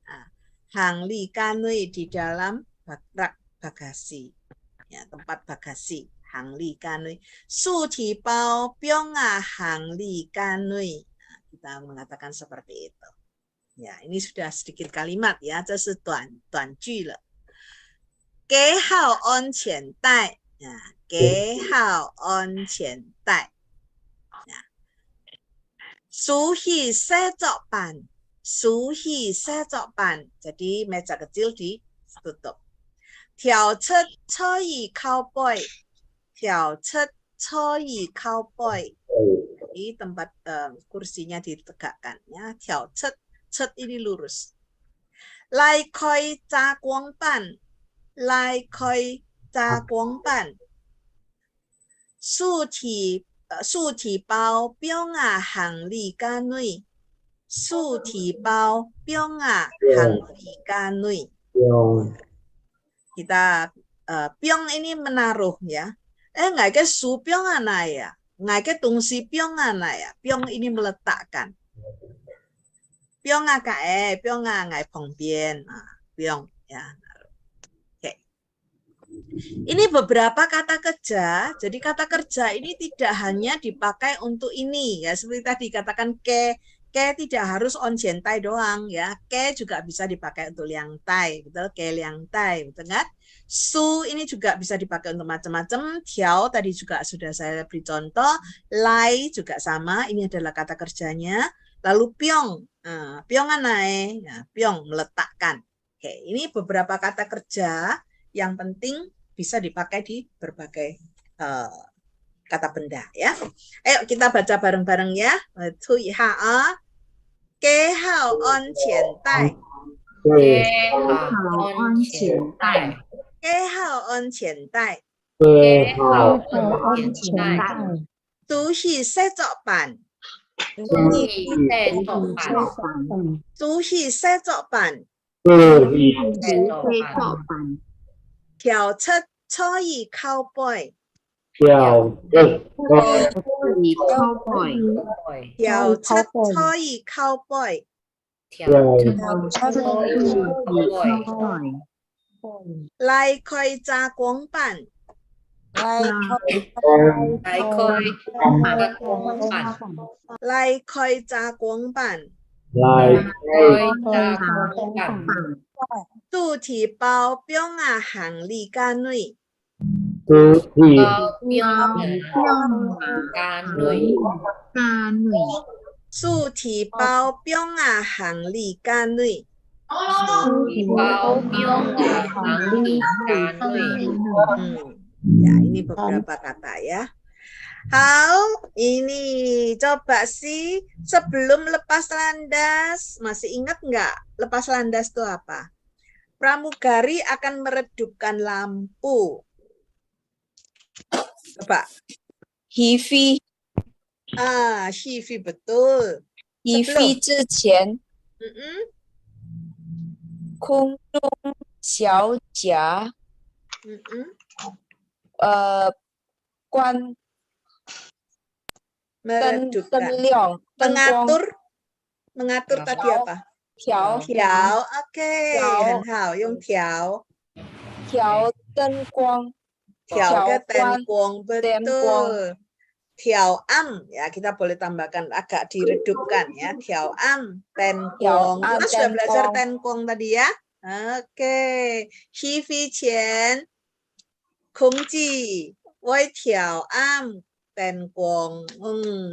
Speaker 4: Hang li kanui di dalam rak bagasi. Ya, tempat bagasi. Hang li kanui. Su ti bao, piong hang li kanui. Nah, kita mengatakan seperti itu. Ya, ini sudah sedikit kalimat ya, 这是短句了。给好安全带，给好安全带。熟悉写作板，熟悉写作板。Jadi meja kecil ditutup。调出桌椅靠背，调出桌椅靠背。Jadi tempat kursinya ditegakkan ya, 调出。Cet ini lurus. Lai koi ca guang ban. Lai koi ca guang ban. Su ti bao biong hang li ga nui. Su ti bao biong hang li ga nui. Kita biong ini menaruh ya. Ngai ke su biong ya. Ngai ke tungsi biong ya. Biong ini meletakkan. Piong kae, piong ngai pengbian, piong ya. Oke. Ini beberapa kata kerja. Jadi kata kerja ini tidak hanya dipakai untuk ini ya, seperti tadi katakan ke tidak harus on jentai doang ya. Ke juga bisa dipakai untuk liang tai, betul? Ke liang tai, betul kan? Su ini juga bisa dipakai untuk macam-macam. Tiao tadi juga sudah saya beri contoh. Lai juga sama. Ini adalah kata kerjanya. Lalu piong. Piong anai, piong meletakkan. Oke, ini beberapa kata kerja yang penting bisa dipakai di berbagai kata benda ya. Ayo kita baca bareng-bareng ya. Tui ha ke hao on qian dai.
Speaker 2: Ke hao on qian dai.
Speaker 4: Ke hao on qian dai.
Speaker 2: Ke hao on qian dai.
Speaker 4: Du xi se zao ban.
Speaker 2: 注意在做饭，
Speaker 4: 注意写作板，调出桌椅靠背，
Speaker 3: 调
Speaker 4: 出桌椅靠背，来开炸光板，来开炸光板，肚体包冰行李架内，肚体包冰行李架内。Ya, ini beberapa kata ya. Hao, ini coba sih sebelum lepas landas, masih ingat nggak lepas landas itu apa? Pramugari akan meredupkan lampu. Coba.
Speaker 5: Hivi.
Speaker 4: Hivi betul.
Speaker 5: Hivi 之前，空中小甲，关
Speaker 4: mengatur tadi apa?
Speaker 5: 调
Speaker 4: oke, 很好，用调
Speaker 5: 灯光
Speaker 4: ke tenkuang, betul. Tiao am ya, kita boleh tambahkan agak diredupkan ya. Tiao am tenkuang. Kita sudah belajar tenkuang tadi ya. Oke. Hivi qian kongji wei tiao am tenkuang.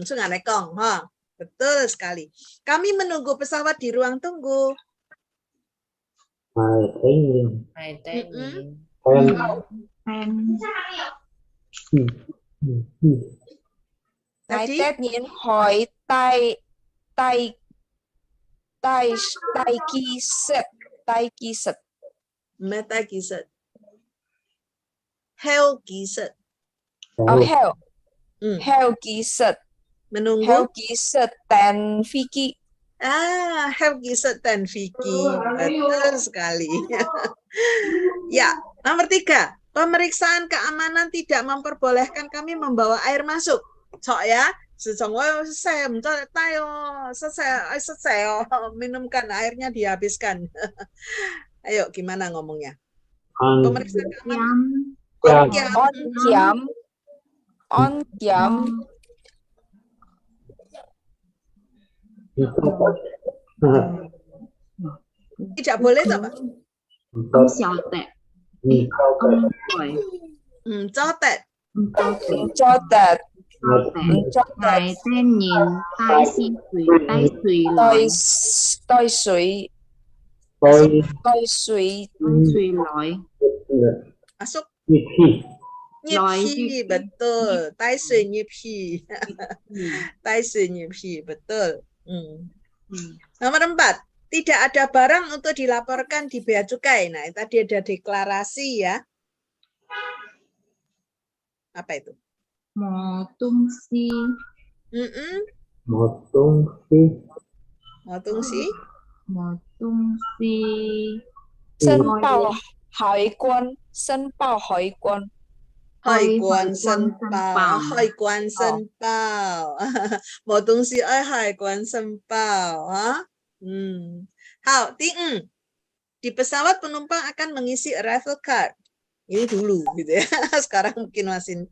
Speaker 4: Sungai lekong, ha. Betul sekali. Kami menunggu pesawat di ruang tunggu.
Speaker 5: Ngài Tết Nhiên hỏi tay kỹ thuật.
Speaker 4: Meta kỹ thuật. Heo kỹ thuật.
Speaker 5: Heo kỹ thuật.
Speaker 4: Menunggu.
Speaker 5: Heo kỹ thuật dan Vicky.
Speaker 4: Have Gisot dan Vicky. Betul sekali. Ya, nomor 3. Pemeriksaan keamanan tidak memperbolehkan kami membawa air masuk. Cok ya, selesai, minumkan airnya dihabiskan. Ayo, gimana ngomongnya? Pemeriksaan keamanan.
Speaker 5: On kiam.
Speaker 4: Tidak boleh, Pak?
Speaker 6: Jotet.
Speaker 4: Jotet.
Speaker 5: Jotet.
Speaker 6: Ngài tên nhìn tay suy lội.
Speaker 4: Masuk.
Speaker 6: Lội
Speaker 4: Nyepi, betul. Tai sui nyepi. Tai sui nyepi, betul. Nomor 4. Tidak ada barang untuk dilaporkan di bea cukai. Nah, tadi ada deklarasi ya. Apa itu?
Speaker 6: Motung si.
Speaker 4: Motung si.
Speaker 5: Sân bao hải quan. Sân bao hải quan.
Speaker 4: Hải quan sân bao. Hải quan sân bao. Motung si ở hải quan sân bao. Di 4. Di pesawat penumpang akan mengisi arrival card. Ini dulu gitu ya. Sekarang mungkin masih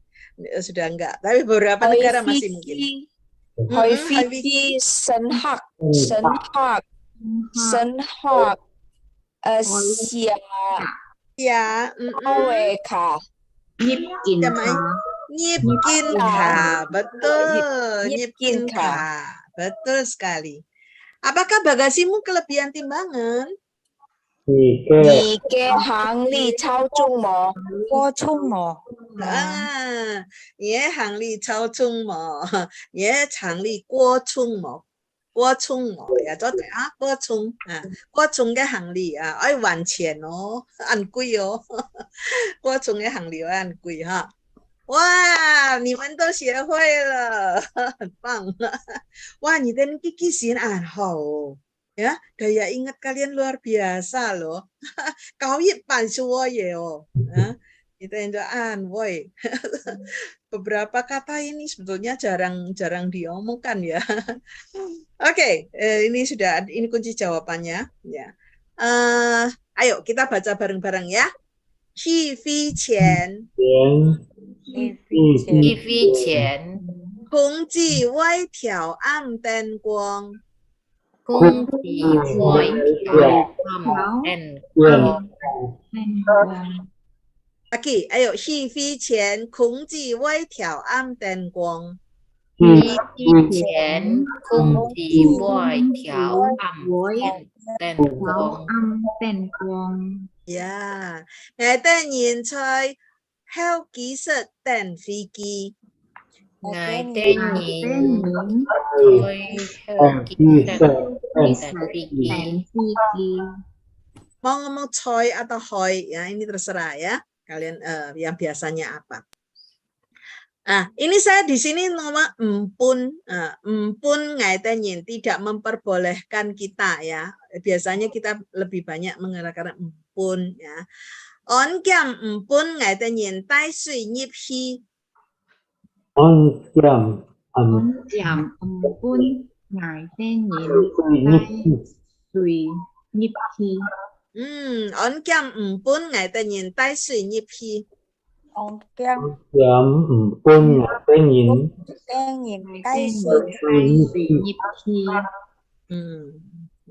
Speaker 4: sudah enggak. Tapi beberapa negara masih mungkin.
Speaker 5: Hỏi Vicky sân hạc. Xia.
Speaker 4: Ya.
Speaker 5: Aweka.
Speaker 6: Nhipkin
Speaker 4: ka. Betul. Nyipkin ka. Betul sekali. Apakah bagasimu kelebihan timbangan?
Speaker 5: Nike hang li chao chung mo. Guo chung mo.
Speaker 4: Ye hang li chao chung mo. Ye chang li guo chung mo. Guo chung mo. Ya, cho对啊，guo chung。guo chung嘅行李啊，要還錢哦，很貴哦。guo chung嘅行李很貴哈。哇，你们都学会了，很棒！哇，你的记性很好哦，ya daya ingat kalian luar biasa loh. Kau itu pansuo ya oh, kita enjoyan, boy. Beberapa kata ini sebetulnya jarang diomongkan ya. Oke, ini kunci jawabannya ya. Ayo kita baca bareng-bareng ya. 去飞前。
Speaker 2: 一飞前，
Speaker 4: 空气微调暗灯光，
Speaker 2: 空气微调暗灯光。
Speaker 4: Lagi, ayo 起飞前空气微调暗灯光。
Speaker 2: 起飞前，空气微调暗灯光。
Speaker 4: Ya, ngài tên nhìn chơi theo ký sự tên phi kỳ.
Speaker 2: Ngài tên nhìn tôi theo ký sự phi kỳ.
Speaker 4: Mau ngomong coy atau hoy ya, ini terserah ya. Kalian yang biasanya apa. Ini saya di sini ngomong empun. Empun ngài tên nhìn tidak memperbolehkan kita ya. Biasanya kita lebih banyak menggunakan empun ya. On kiam empun ngài tên nhìn tai sui nhịp hi.
Speaker 3: On kiam
Speaker 6: empun ngài tên nhìn tai sui nhịp hi.
Speaker 4: On kiam empun ngài tên nhìn tai sui nhịp hi.
Speaker 7: On kiam
Speaker 3: empun ngài tên nhìn
Speaker 7: tai sui
Speaker 6: nhịp hi.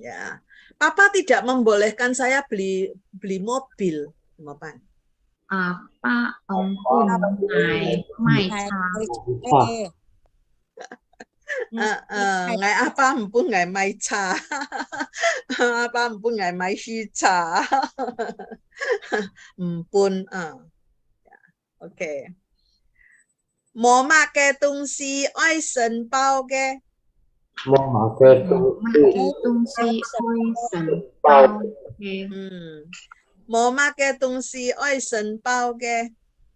Speaker 4: Ya, Papa tidak membolehkan saya beli mobil, Bapak.
Speaker 6: Apa empun ngài mai cha.
Speaker 4: Ngài apa empun ngài mai cha. Apa empun ngài mai hi cha. Empun. OK. Mua mặc cái东西爱申报嘅。
Speaker 3: mua mặc cái
Speaker 6: 东西爱申报嘅。
Speaker 4: mua mặc cái东西爱申报嘅。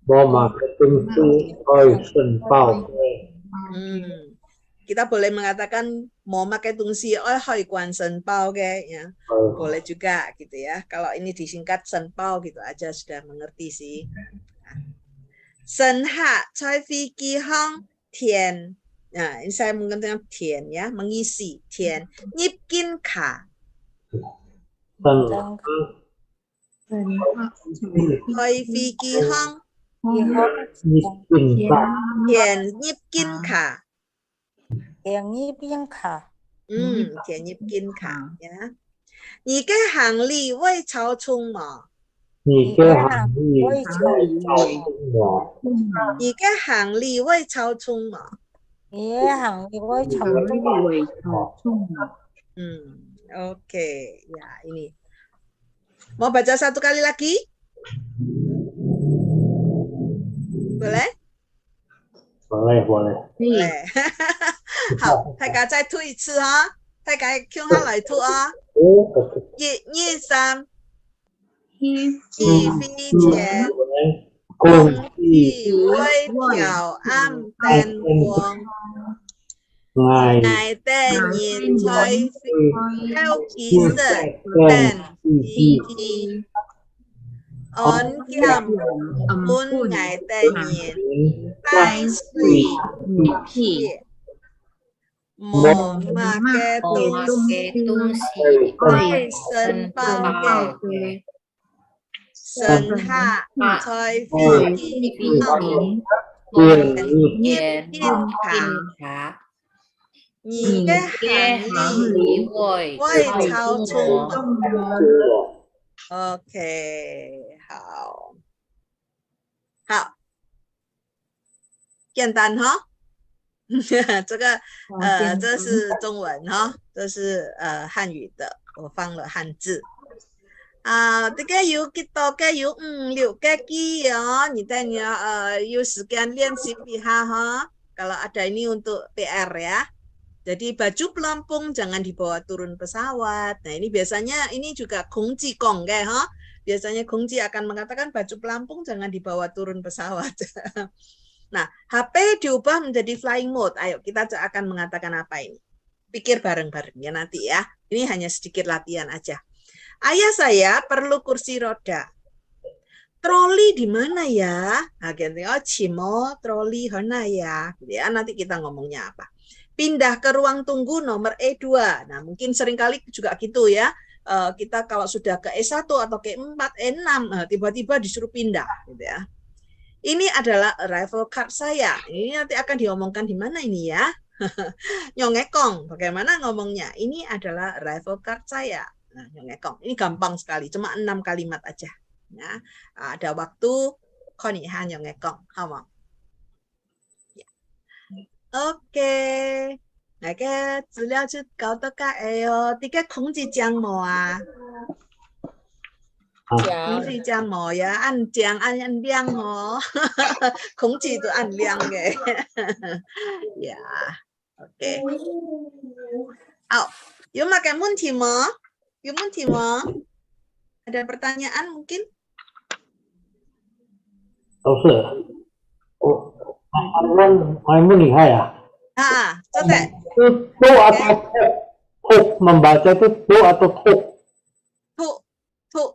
Speaker 3: mua mặc cái东西爱申报嘅。
Speaker 4: Kita boleh mengatakan mau pakai tungsi, oh hoi guan senpao ke, ya. Boleh juga gitu ya. Kalau ini disingkat senpao gitu aja sudah mengerti sih. Senha cai fi ki hong tian. Nah, ini saya menggunakan tian ya, mengisi tian. Nyipkin ka. Hoi fi ki hong tian nyipkin ka.
Speaker 7: Yang ini yang ka.
Speaker 4: Tian nyipkin ka ya. Ni cái hàng ly wei chao chung ma.
Speaker 3: Ni cái hàng ly wei chao chung ma.
Speaker 4: Oke, ya ini. Mau baca satu kali lagi? Boleh?
Speaker 3: Boleh.
Speaker 4: Hảo, 大家再吐一次哈，大家用下来吐啊。1、2、3，一飞前，空气微调暗淡光。Ngài tê nhìn thấy theo ký sự đèn đi đi ấn kiam ôn ngài tê nhìn tai suy thị một mà kê tung sĩ ôi sân bao kê sân hạ thời phi kỳ hồng quyền nhiên khả nhìn cái hàng lý quay chào chung OK 好简单哈这个这是中文哈这是汉语的我放了汉字这个有几多个有6个字哦你等ya有时间练习一下哈kalau ada ini untuk PR ya. Jadi baju pelampung jangan dibawa turun pesawat. Nah ini biasanya ini juga kongji kong kayak ha. Biasanya kongji akan mengatakan baju pelampung jangan dibawa turun pesawat. Nah HP diubah menjadi flying mode. Ayo kita akan mengatakan apa ini? Pikir bareng-bareng ya nanti ya. Ini hanya sedikit latihan aja. Ayah saya perlu kursi roda. Troli di mana ya? Nah, gantinya cimo troli mana ya? Ya nanti kita ngomongnya apa? Pindah ke ruang tunggu nomor E2. Nah, mungkin seringkali juga gitu ya. Kita kalau sudah ke E1 atau ke E4, E6, tiba-tiba disuruh pindah. Gitu ya. Ini adalah arrival card saya. Ini nanti akan diomongkan di mana ini ya. Nyongekong, bagaimana ngomongnya? Ini adalah arrival card saya. Nah, nyongekong. Ini gampang sekali, cuma 6 kalimat aja. Ya. Ada waktu, konihan nyongekong. Hama. OK， 那个资料就搞到个哦，这个空气降膜啊，空气降膜呀，按降按亮哦，空气都按亮嘅，呀 ，OK， 好，有冇嘅問題嗎？有問題嗎？ada pertanyaan mungkin？
Speaker 3: 老师，我问你看呀。
Speaker 4: 真的。
Speaker 3: Tu atau tuk membaca itu tu atau tuk?
Speaker 4: Tuk.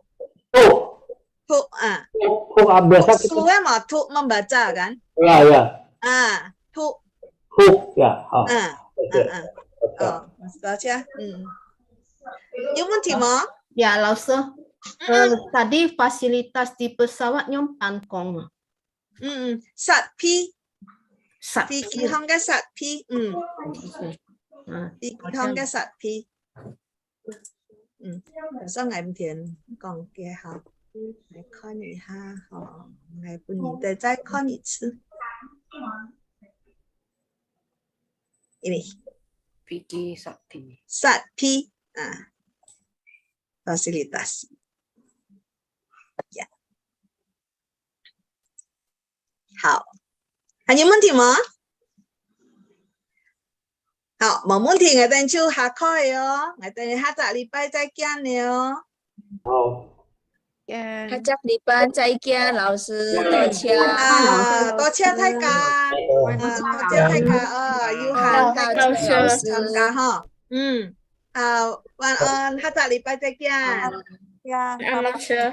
Speaker 3: Biasa
Speaker 4: kita. Mah tuk membaca kan?
Speaker 3: Ya.
Speaker 4: Tuk.
Speaker 3: Ya.
Speaker 4: Baca. 有问题吗？
Speaker 11: Ya, 老师。tadi fasilitas di pesawat nyom pangkong.
Speaker 4: Satpi. Phi hong cái sạt phi, phi hong cái sạt phi, sao ngày bình thường còn kia học, ngày coi nhỉ ha, ngày bữa nhỉ để再coi一次，ini,
Speaker 2: Phi sạt phi,
Speaker 4: sạt phi, fasilitas, ya, 好。 还有问题吗？好，冇問題，我哋就下課哦，我哋下個禮拜再見了。
Speaker 3: 好。
Speaker 5: 下集禮拜再見，老師多謝。
Speaker 4: 多謝大家，多謝大家要喊
Speaker 5: 老師
Speaker 4: 參加哈，晚安，下集禮拜再見。
Speaker 10: 晚安，老師。